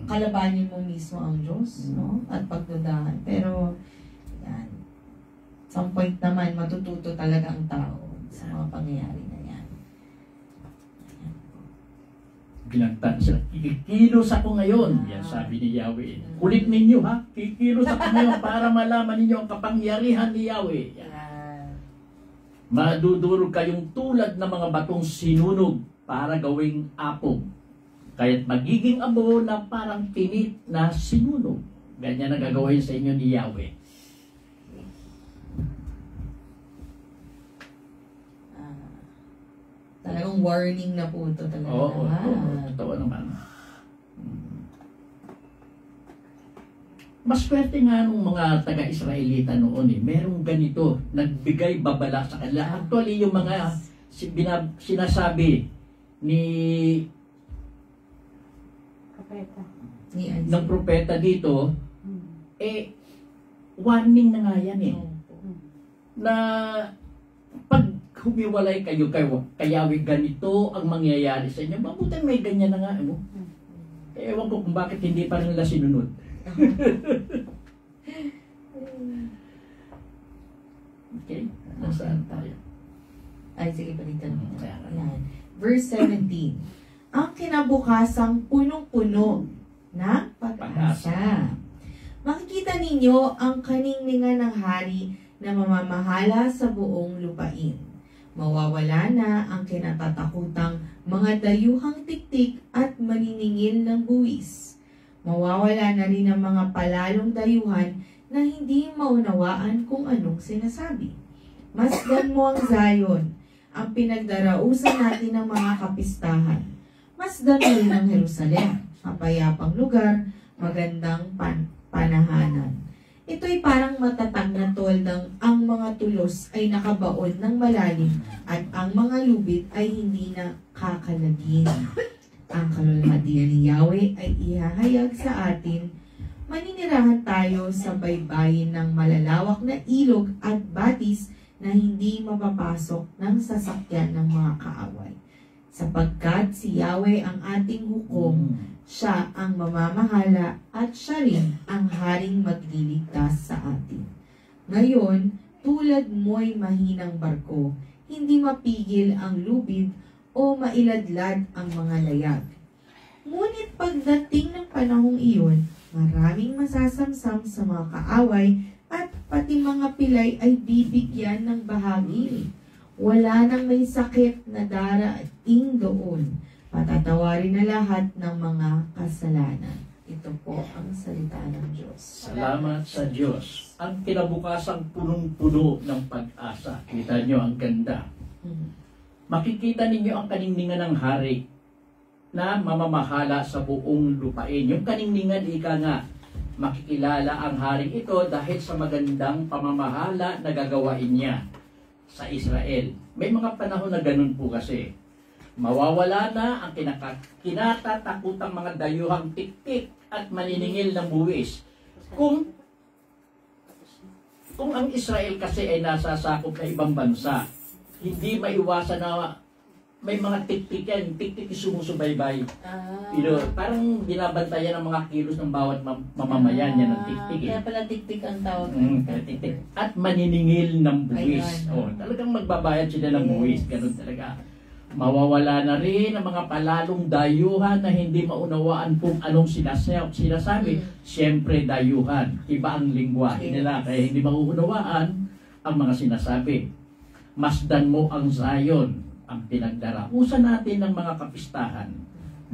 [SPEAKER 2] kalabanin mo mismo ang Diyos, no? At pagdudahan. Pero, yan. Some point naman, matututo talaga ang tao sa mga pangyayari na yan.
[SPEAKER 1] Ginagtan sila, kikilos ako ngayon. Yan sabi ni Yahweh. Kulit ninyo ha, kikilos ako ngayon para malaman ninyo ang kapangyarihan ni Yahweh. Madudurog kayong tulad ng mga batong sinunog para gawing apog. Kaya't magiging abo na parang pinit na sinunog. Ganyan ang gagawin sa inyo ni Yahweh.
[SPEAKER 2] Talagang warning na po ito talaga.
[SPEAKER 1] Oo, totoo naman. Mas swerte nga nung mga taga-Israelita noon eh. Merong ganito, nagbigay babala sa kanila. Actually, yung mga sinasabi ni ng propeta dito, warning na nga yan eh. Na pag humiwalay kayo kaya ganito ang mangyayari sa inyo, mabuti may ganyan na nga. Ano? Ewan ko kung bakit hindi pa rin nila sinunod. Okay, nasaan tayo?
[SPEAKER 2] Ay, sige, palitan mo. Ayan. Verse 17. Ang kinabukasang punong-puno na pag-asa. Makikita ninyo ang kaningningan ng hari na mamamahala sa buong lupain. Mawawala na ang kinatatakutang mga dayuhang tiktik at maniningil ng buwis. Mawawala na rin ang mga palalong dayuhan na hindi maunawaan kung anong sinasabi. Masdan mo ang Zion, ang pinagdarausan natin ng mga kapistahan. Masdan mo rin ang Jerusalem, mapayapang lugar, magandang panahanan. Ito'y parang matatag na toldang ang mga tulos ay nakabaon ng malalim at ang mga lubid ay hindi na kakalagin. Ang kalulhatian ni Yahweh ay ihahayag sa atin. Maninirahan tayo sa baybayin ng malalawak na ilog at batis na hindi mapapasok ng sasakyan ng mga kaaway. Sapagkat si Yahweh ang ating hukom, siya ang mamamahala at siya rin ang haring magliligtas sa atin. Ngayon, tulad mo'y mahinang barko, hindi mapigil ang lubid o mailadlad ang mga layag. Ngunit pagdating ng panahong iyon, maraming masasamsam sa mga kaaway at pati mga pilay ay bibigyan ng bahagi. Wala nang may sakit na darating doon. Patatawarin na lahat ng mga kasalanan. Ito po ang salita ng Diyos.
[SPEAKER 1] Salamat sa Diyos. Ang kinabukasang punong-puno ng pag-asa. Kita nyo, ang ganda. Makikita ninyo ang kaningningan ng hari na mamamahala sa buong lupain. Yung kaningningan, ika nga, makikilala ang haring ito dahil sa magandang pamamahala na gagawain niya sa Israel. May mga panahon na ganun po kasi. Mawawala na ang kinatatakutang mga dayuhang tiktik at maniningil ng buwis. Kung ang Israel kasi ay nasasakop na ibang bansa, hindi maiwasan na may mga tiktik yan. Tiktik sumusubaybay. Parang binabantayan ng mga kilos ng bawat mamamayan yan ng tiktik.
[SPEAKER 2] Kaya pala tiktik ang tawag.
[SPEAKER 1] Tiktik. At maniningil ng buwis. Talagang magbabayad sila ng buwis. Ganun talaga. Mawawala na rin ang mga palalong dayuhan na hindi maunawaan kung anong sinasabi. Siyempre dayuhan. Iba ang lingwahe nila kaya hindi mauunawaan ang mga sinasabi. Masdan mo ang Zion, ang pinagdarausan natin ng mga kapistahan.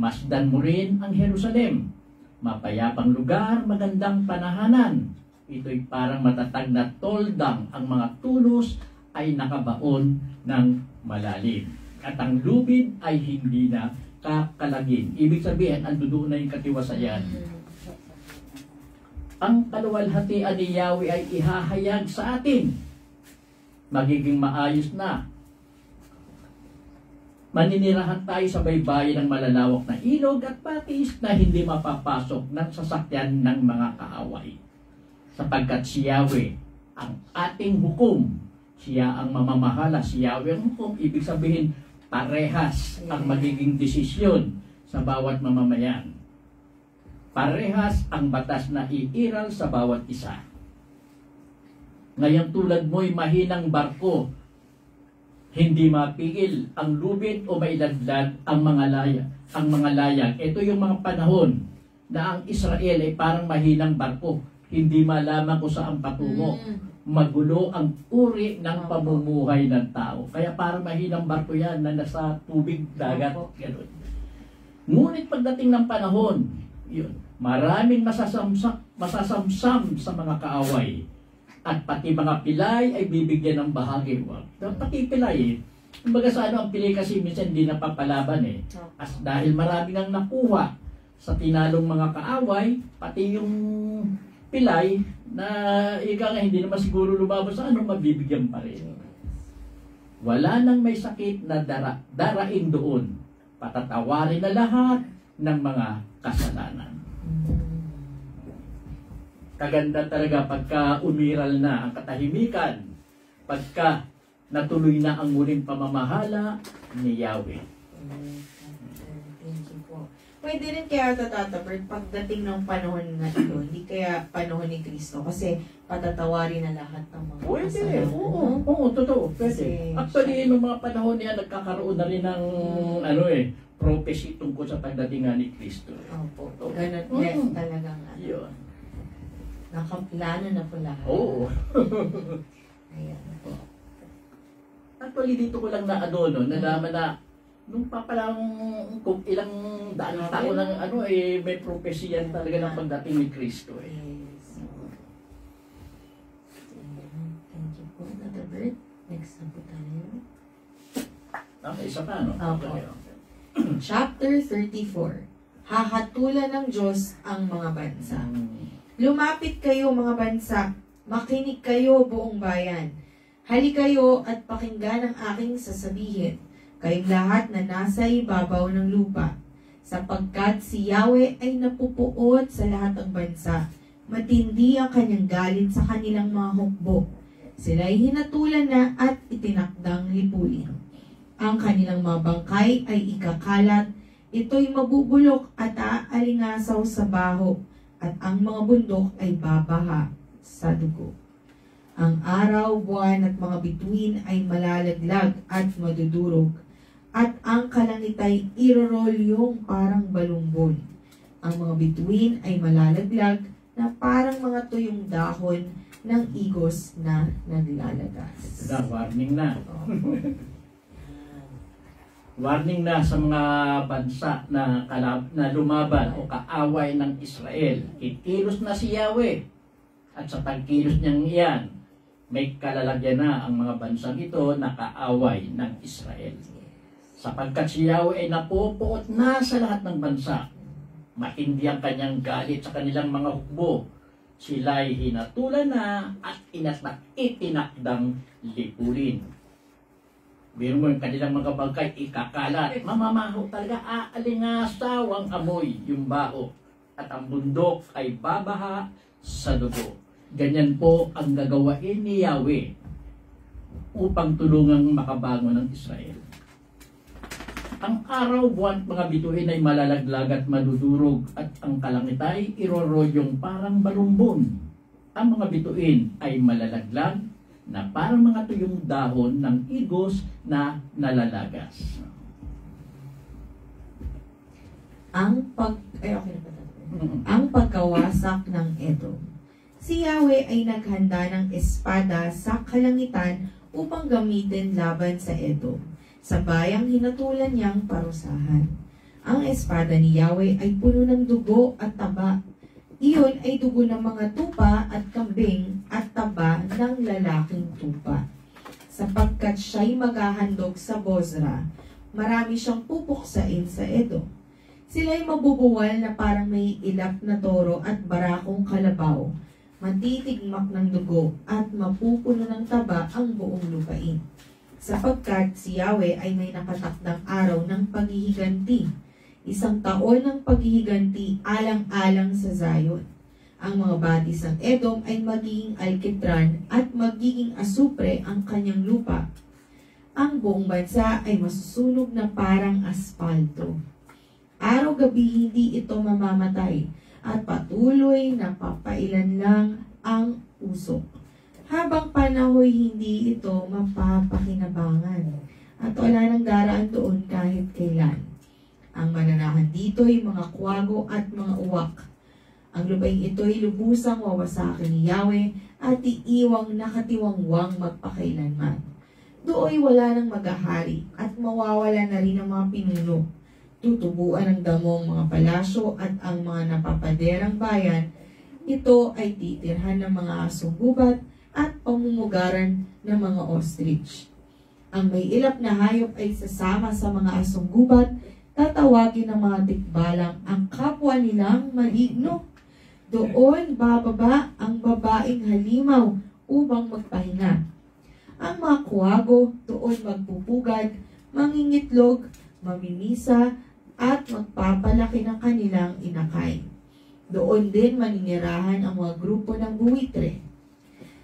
[SPEAKER 1] Masdan mo rin ang Jerusalem. Mapayapang lugar, magandang panahanan. Ito'y parang matatag na toldang ang mga tulos ay nakabaon ng malalim. At ang lubid ay hindi na kakalagin. Ibig sabihin, andoon na yung katiwasayan. Ang kaluwalhatian ni Yahweh ay ihahayag sa atin. Magiging maayos na. Maninirahan tayo sa baybayin ng malalawak na ilog at patis na hindi mapapasok ng sasakyan ng mga kaaway. Sapagkat si Yahweh ang ating hukom. Siya ang mamamahala. Si Yahweh ang hukom. Ibig sabihin, parehas ang magiging desisyon sa bawat mamamayan. Parehas ang batas na iiral sa bawat isa. Ngayon tulad mo'y mahinang barko, hindi mapigil ang lubid o mailadlad ang mga layag. Ito yung mga panahon na ang Israel ay parang mahinang barko, hindi malaman kung saan patungo. Magulo ang uri ng pamumuhay ng tao. Kaya parang mahinang barko yan na nasa tubig, dagat, gano'n. Ngunit pagdating ng panahon, yun, maraming masasamsam sa mga kaaway. At pati mga pilay ay bibigyan ng bahagi. Pati pilay, kumbaga sa ang pilay kasi minsan hindi napapalaban As dahil maraming ang nakuha sa tinalong mga kaaway, pati yung pilay na ika nga hindi naman siguro lumabas sa mabibigyan pa rin. Wala nang may sakit na daraing doon. Patatawarin na lahat ng mga kasalanan. Kaganda talaga pagka umiral na ang katahimikan, pagka natuloy na ang muling pamamahala ni Yahweh.
[SPEAKER 2] Thank you po. Pwede rin kaya Tata-Bert, pagdating ng panahon na ito, hindi kaya panahon ni Kristo, kasi patatawarin na lahat ng mga kasalanan. Oo,
[SPEAKER 1] totoo. Pwede. Actually, noong mga panahon niya, nagkakaroon na rin ng prophecy tungkol sa pagdating nga ni Kristo.
[SPEAKER 2] Opo. Ganun. Yes, talagang ano.
[SPEAKER 1] Yun.
[SPEAKER 2] Nakaplano na po lahat.
[SPEAKER 1] Oo.
[SPEAKER 2] Ayan po.
[SPEAKER 1] Actually, dito ko lang nalaman na nung papalang kung ilang daang taon ng may prophecy yan talaga ng pagdating ni Kristo eh.
[SPEAKER 2] Yes. Thank you po, Brother Bert. Next na po tayo.
[SPEAKER 1] Isa pa, no?
[SPEAKER 2] Opo. Chapter 34. Hahatulan ng Diyos ang mga bansa. Lumapit kayo mga bansa, makinig kayo buong bayan. Hali kayo at pakinggan ang aking sasabihin, kayong lahat na nasa ibabaw ng lupa. Sapagkat si Yahweh ay napupuot sa lahat ng bansa. Matindi ang kanyang galit sa kanilang mga hukbo. Sila'y hinatulan na at itinakdang lipulin. Ang kanilang mga bangkay ay ikakalat, ito'y mabubulok at aalingasaw sa baho, at ang mga bundok ay babaha sa dugo. Ang araw, buwan at mga bituin ay malalaglag at madudurog, at ang kalangit ay irorolyong parang balumbon. Ang mga bituin ay malalaglag na parang mga tuyong dahon ng igos na naglalagas.
[SPEAKER 1] Warning na. Warning na sa mga bansa na lumaban o kaaway ng Israel. Ikilos na si Yahweh. At sa pagkilos niyang iyan, may kalalagyan na ang mga bansang ito na kaaway ng Israel. Sapagkat si Yahweh ay napupuot na sa lahat ng bansa. Matindi ang kanyang galit sa kanilang mga hukbo. Sila'y hinatulan na at itinakdang lipulin. Biro mo yung kanilang mga bangkay, ikakalat. Mamamaho talaga, aalingasaw ang amoy, yung bao. At ang bundok ay babaha sa dugo. Ganyan po ang gagawain ni Yahweh upang tulungang makabangon ng Israel. Ang araw, buwan, mga bituin ay malalaglag at madudurog at ang kalangit ay iroroyong parang balumbon. Ang mga bituin ay malalaglag na parang mga tuyong dahon ng igos na nalalagas.
[SPEAKER 2] Ang pagkawasak ng Edom. Si Yahweh ay naghanda ng espada sa kalangitan upang gamitin laban sa Edom, sa bayang hinatulan niyang parusahan. Ang espada ni Yahweh ay puno ng dugo at taba. Iyon ay dugo ng mga tupa at kambing at taba ng lalaking tupa. Sapagkat siya'y maghahandog sa Bozra, marami siyang pupuksain sa Edom. Sila'y mabubuwal na parang may ilap na toro at barakong kalabaw. Matitigmak ng dugo at mapupuno ng taba ang buong lupain. Sapagkat si Yahweh ay may nakatakdang araw ng paghihiganti. 1 taon ng paghihiganti alang-alang sa Zion. Ang mga batis ng Edom ay magiging alkitran at magiging asupre ang kanyang lupa. Ang buong bansa ay masusunog na parang aspalto. Araw-gabi hindi ito mamamatay at patuloy na papailan lang ang usok. Habang panahoy hindi ito mapapakinabangan at wala nang daraan doon kahit kailan. Ang mananahan dito ay mga kwago at mga uwak. Ang lupain ito ay lubusang wawasakin ni Yahweh at iiwang nakatiwangwang magpakailanman. Dooy wala nang maghahari at mawawala na rin ang mga pinuno. Tutubuan ng damo ang mga palasyo at ang mga napapaderang bayan. Ito ay titirhan ng mga asong gubat at pamumugaran ng mga ostrich. Ang may ilap na hayop ay sasama sa mga asong gubat. Tatawagin ng mga tikbalang ang kapwa nilang maligno. Doon bababa ang babaeng halimaw upang magpahinga. Ang mga kuwago doon magpupugad, mangingitlog, mamimisa, at magpapalaki ng kanilang inakay. Doon din maninirahan ang mga grupo ng buwitre.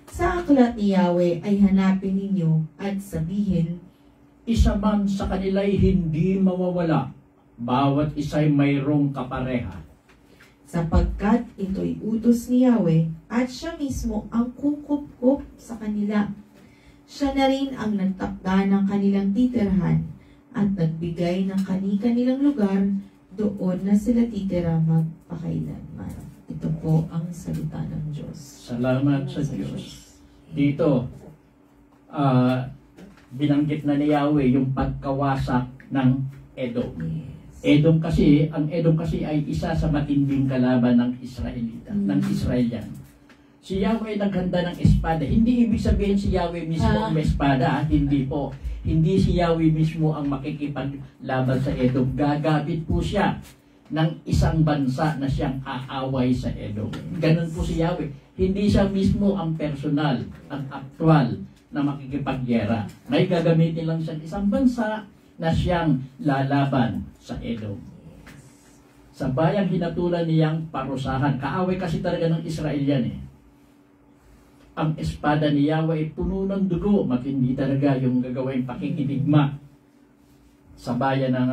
[SPEAKER 2] Sa aklat ni Yahweh ay hanapin ninyo at sabihin,
[SPEAKER 1] Isa man sa kanila'y hindi mawawala, bawat isa'y mayroong kapareha.
[SPEAKER 2] Sapagkat ito'y utos ni Yahweh at siya mismo ang kukup-kup sa kanila. Siya na rin ang nagtakda ng kanilang titirhan at nagbigay ng kani-kanilang lugar, doon na sila titira magpakailanman. Ito po ang salita ng Diyos.
[SPEAKER 1] Salamat sa Diyos. Dito, binanggit na ni Yahweh yung pagkawasak ng Edom.
[SPEAKER 2] Yes.
[SPEAKER 1] Ang Edom kasi ay isa sa matinding kalaban ng Israelita, ng Israelian. Si Yahweh naghanda ng espada. Hindi ibig sabihin si Yahweh mismo ang may espada. Hindi po. Hindi si Yahweh mismo ang makikipaglaban sa Edom. Gagabit po siya ng isang bansa na siyang aaway sa Edom. Ganun po si Yahweh. Hindi siya mismo ang personal, ang aktual na makikipagyera. May gagamitin lang siya isang bansa na siyang lalaban sa Edom. Sa bayang hinatulan niyang parusahan. Kaaway kasi talaga ng Israel yan eh. Ang espada ni Yahweh ay puno ng dugo. Matindi talaga yung gagawing pakikidigma sa bayan ng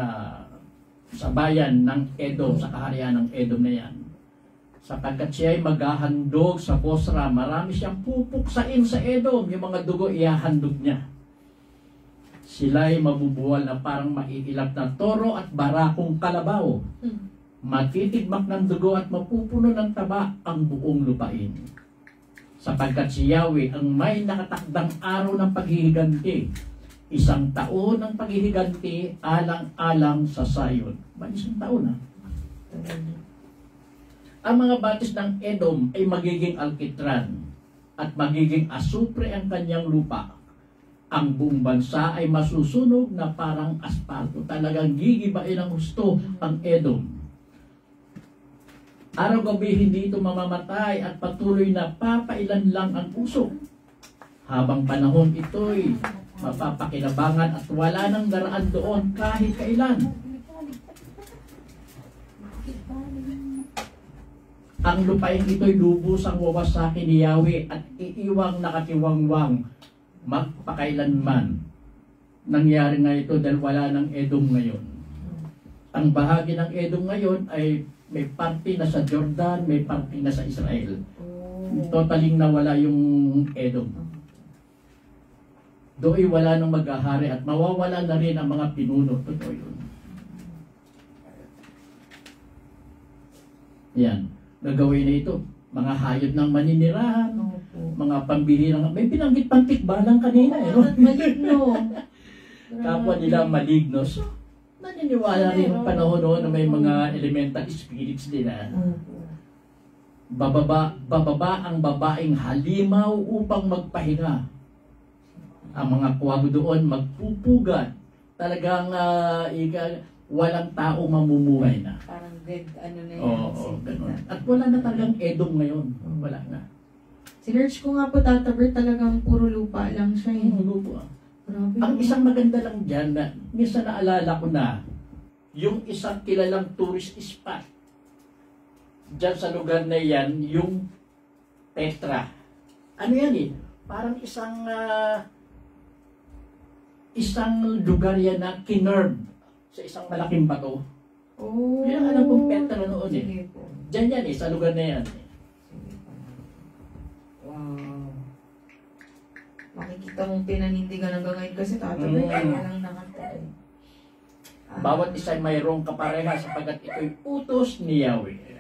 [SPEAKER 1] Edom, sa kaharian ng Edom na yan. Sapagkat siya ay maghahandog sa Bosra, marami siyang pupuksain sa Edom. Yung mga dugo, ihahandog niya. Sila ay mabubuwal na parang maiilap na toro at barakong kalabaw. Matitigmak ng dugo at mapupuno ng taba ang buong lupain. Sapagkat si Yahweh ang may nakatakdang araw ng paghihiganti. 1 taon ng paghihiganti alang-alang sa Sayon. Ba, 1 taon ha? Ang mga batis ng Edom ay magiging alkitran at magiging asupre ang kanyang lupa. Ang buong bansa ay masusunog na parang asfalto. Talagang gigibain ng gusto ang Edom. Araw-gabi hindi ito mamamatay at patuloy na papailan lang ang usok. Habang panahon ito'y mapapakinabangan at wala nang daraan doon kahit kailan. Ang lupain ito'y lubusang wawasakin ni Yahweh at iiwang nakatiwangwang magpakailanman. Nangyari nga ito dahil wala ng Edom ngayon. Ang bahagi ng Edom ngayon ay may parte na sa Jordan, may parte na sa Israel. Totaling nawala yung Edom. Doon wala nang maghahari at mawawala na rin ang mga pinuno. Totoo yun. Yan. Gagawin na ito. Mga hayop ng maninirahan, mga pambihirang, may binanggit pang tikbalang kanina.
[SPEAKER 2] Maligno.
[SPEAKER 1] Kapwa nila maligno. So, naniniwala rin yung panahon noon na may mga elemental spirits nila. Bababa ang babaeng halimaw upang magpahinga. Ang mga kuwago doon magpupugat. Talagang walang tao mamumuhay na.
[SPEAKER 2] Parang dead, ano na yan.
[SPEAKER 1] Oo, ganun. At wala na talagang Edom ngayon. Wala na.
[SPEAKER 2] Sinerch ko nga po, Tata Bert, talagang puro lupa lang siya eh. Grabe.
[SPEAKER 1] Ang isang maganda lang dyan na minsan naalala ko na yung isang kilalang tourist spot dyan sa lugar na yan, yung Petra. Ano yan eh? Parang isang lugar yan na kinerve sa isang malaking bato.
[SPEAKER 2] Oh.
[SPEAKER 1] Yan ang alam kong Petra noon eh.
[SPEAKER 2] Sige po.
[SPEAKER 1] Dyan yan eh, sa lugar na yan.
[SPEAKER 2] Wow. Makikita mong pinanindigan hanggang ngayon kasi Tata Bert, lang nakatay.
[SPEAKER 1] Bawat isa ay mayroong kapareha sapagkat ito'y utos ni Yahweh.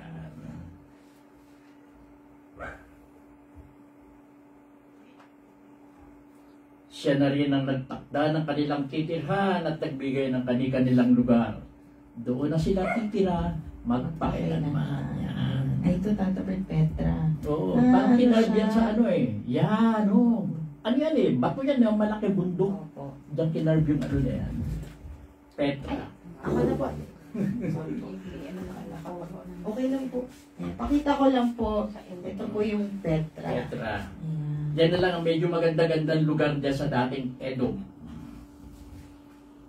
[SPEAKER 1] Siya na rin ang nagtakda ng kanilang titirhan at nagbigay ng kanilang lugar. Doon na sila titira, magpakailanman. Yan.
[SPEAKER 2] Ay, ito Tata Bert, Petra.
[SPEAKER 1] Oo,
[SPEAKER 2] ano
[SPEAKER 1] parang kinarve yan
[SPEAKER 2] siya?
[SPEAKER 1] sa ano eh. Yan, oh. Ano yan eh, bato yan, yung malaki bundok.
[SPEAKER 2] Opo.
[SPEAKER 1] Diyan kinarve yung ano na yan. Petra.
[SPEAKER 2] Ako na po. Okay lang po. Ayan, pakita ko lang po. Ito po yung Petra.
[SPEAKER 1] Petra.
[SPEAKER 2] Ayan.
[SPEAKER 1] Yan na lang ang medyo maganda-gandang lugar dyan sa dating Edom.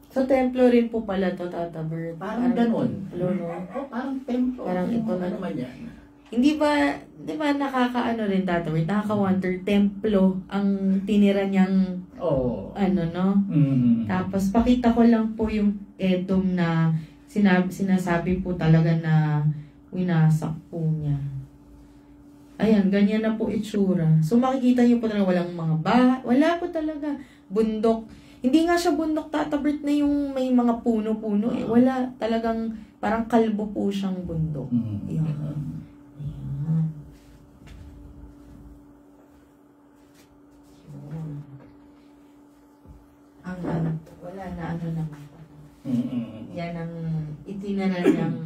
[SPEAKER 2] So, templo rin po pala to, Tata Bert.
[SPEAKER 1] Parang ganon.
[SPEAKER 2] Templo, no?
[SPEAKER 1] Oh, parang templo.
[SPEAKER 2] Parang ito na.
[SPEAKER 1] Ano man yan?
[SPEAKER 2] Hindi ba, di ba nakakaano rin, Tata Bert? Nakaka-wonder, templo ang tinira niyang,
[SPEAKER 1] Oo.
[SPEAKER 2] ano, no?
[SPEAKER 1] Mm.
[SPEAKER 2] Tapos, pakita ko lang po yung Edom na sinasabi po talaga na winasak po niya. Ayan, ganyan na po itsura. So, makikita niyo po talaga walang mga baha. Wala po talaga. Bundok. Hindi nga siya bundok, Tata Bert, na yung may mga puno-puno eh. Wala, talagang parang kalbo po siyang bundok. Yan. Ayan. Wala na ano naman. Yan ang itinanan ng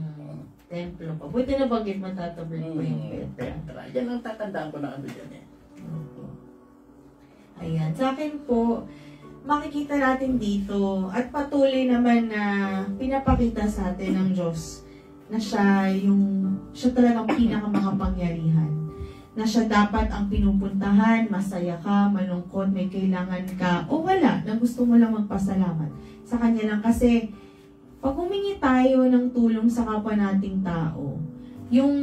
[SPEAKER 2] templo ko. Buti na banggit mo, Tata Bert, po yung Petra.
[SPEAKER 1] Yan ang tatandaan ko na ano dyan eh.
[SPEAKER 2] Ayan. Sa akin po, makikita natin dito at patuloy naman na pinapakita sa atin ng Diyos na siya talagang pinakamakapangyarihan. Na siya dapat ang pinupuntahan, masaya ka, malungkot, may kailangan ka, o wala, na gusto mo lang magpasalamat. Sa Kanya lang. Kasi, pag humingi tayo ng tulong sa kapwa nating tao, yung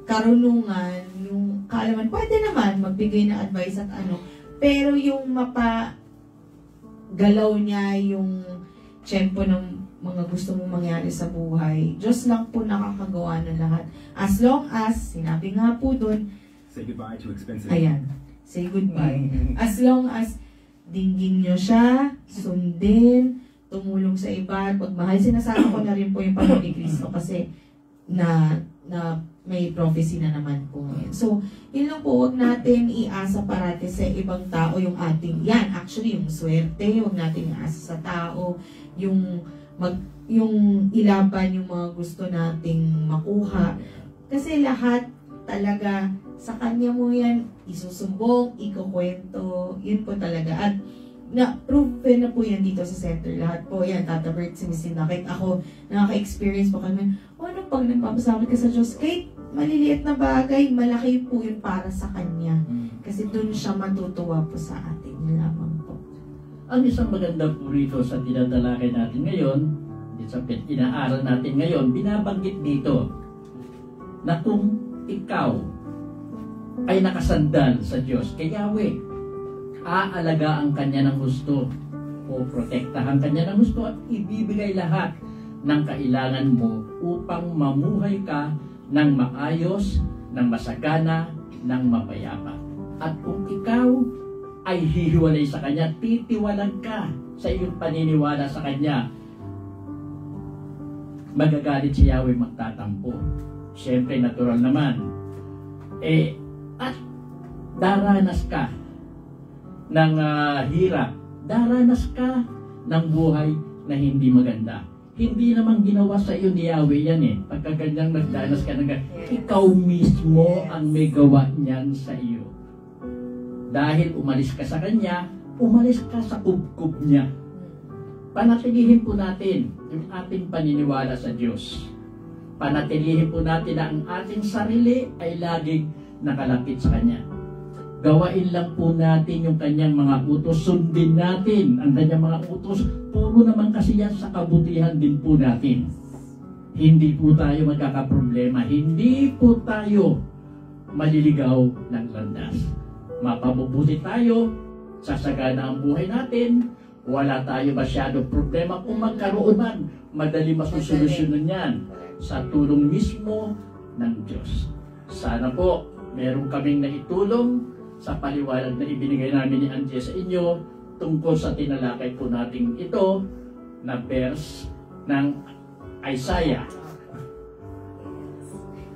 [SPEAKER 2] karunungan, yung kaalaman, pwede naman magbigay ng advice at ano, pero yung mapagalaw niya yung tiyempo ng mga gusto mong mangyari sa buhay, Diyos lang po nakakagawa ng lahat. As long as, sinabi nga po doon,
[SPEAKER 4] say goodbye to expensive.
[SPEAKER 2] Ayan, say goodbye. As long as dinggin nyo siya, sundin, tumulong sa iba, pagmahal. Sinasama ko na rin po yung Panginoon ni Kristo kasi na may prophecy na naman po ngayon. So, yun lang po, huwag natin iasa parati sa ibang tao yung ating, yan, actually, yung swerte, huwag natin iasa sa tao, yung ilaban yung mga gusto nating makuha. Kasi lahat talaga, sa Kanya mo yan, isusumbong, ikukwento, yun po talaga. At na-prove na po yan dito sa center. Lahat po yan, Tata Bert, si Miss Linda, kahit ako, nakaka-experience po kami, ano pag nagpapasalamat ka sa Diyos, kahit maliliit na bagay, malaki po yun para sa Kanya. Kasi dun siya matutuwa po sa atin. Yun lamang po.
[SPEAKER 1] Ang isang maganda po rito sa tinadalakay natin ngayon, sa inaaral natin ngayon, binabanggit dito na kung ikaw ay nakasandal sa Diyos, kay Yahweh, aalagaan Kanya ng gusto o protektahan Kanya ng gusto at ibibigay lahat ng kailangan mo upang mamuhay ka ng maayos, ng masagana, ng mapayapa. At kung ikaw ay hihiwalay sa Kanya, titiwalag ka sa iyong paniniwala sa Kanya, magagalit si Yahweh, magtatampo. Siyempre, natural naman. At daranas ka ng hirap, daranas ka ng buhay na hindi maganda. Hindi naman ginawa sa iyo ni Yahweh yan eh. Pagka ganyang nagdanas ka ng ikaw mismo ang may gawa niyan sa iyo. Dahil umalis ka sa Kanya, umalis ka sa kubkub niya. Panatilihin po natin yung ating paniniwala sa Diyos. Panatilihin po natin na ang ating sarili ay laging nakalapit sa Kanya. Gawain lang po natin yung Kanyang mga utos. Sundin natin ang Kanyang mga utos. Puro naman kasi yan sa kabutihan din po natin. Hindi po tayo magkakaproblema. Hindi po tayo maliligaw ng landas. Mapabubuti tayo, sasagana ang buhay natin, wala tayo masyadong problema. Kung magkaroon man, madali masusolusyonan yan sa tulong mismo ng Diyos. Sana po, meron kaming naitulong sa paliwanag na ibinigay namin ni Angie sa inyo tungkol sa tinalakay po natin ito na verse ng Isaiah.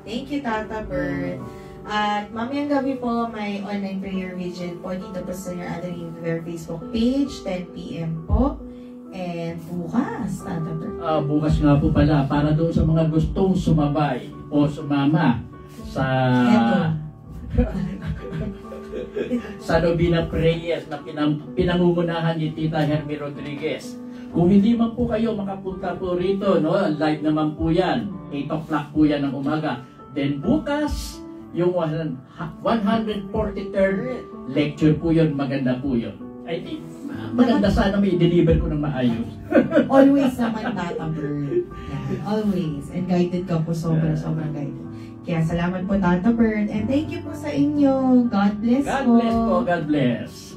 [SPEAKER 2] Thank you, Tata Bert. At mamayang gabi po, may online prayer vigil po dito po sa Senior Adeline Rivera Facebook page, 10 p.m. po. And bukas, Tata Bert.
[SPEAKER 1] Bukas nga po pala, para doon sa mga gustong sumabay o sumama sa sa Novena Prayers na pinangungunahan ni Tita Hermie Rodriguez. Kung hindi man po kayo makapunta po rito, no, live naman po yan, 8 o'clock po yan ng umaga. Then bukas, yung 143rd lecture po yun, maganda po yun. I think, maganda sana may deliver ko ng maayos.
[SPEAKER 2] Always naman, Tata Bert. Yeah, always. And guided ka po, sobrang guided. Kaya salamat po, Tata Bert. And thank you po sa inyo. God bless po.
[SPEAKER 1] God bless po. God bless.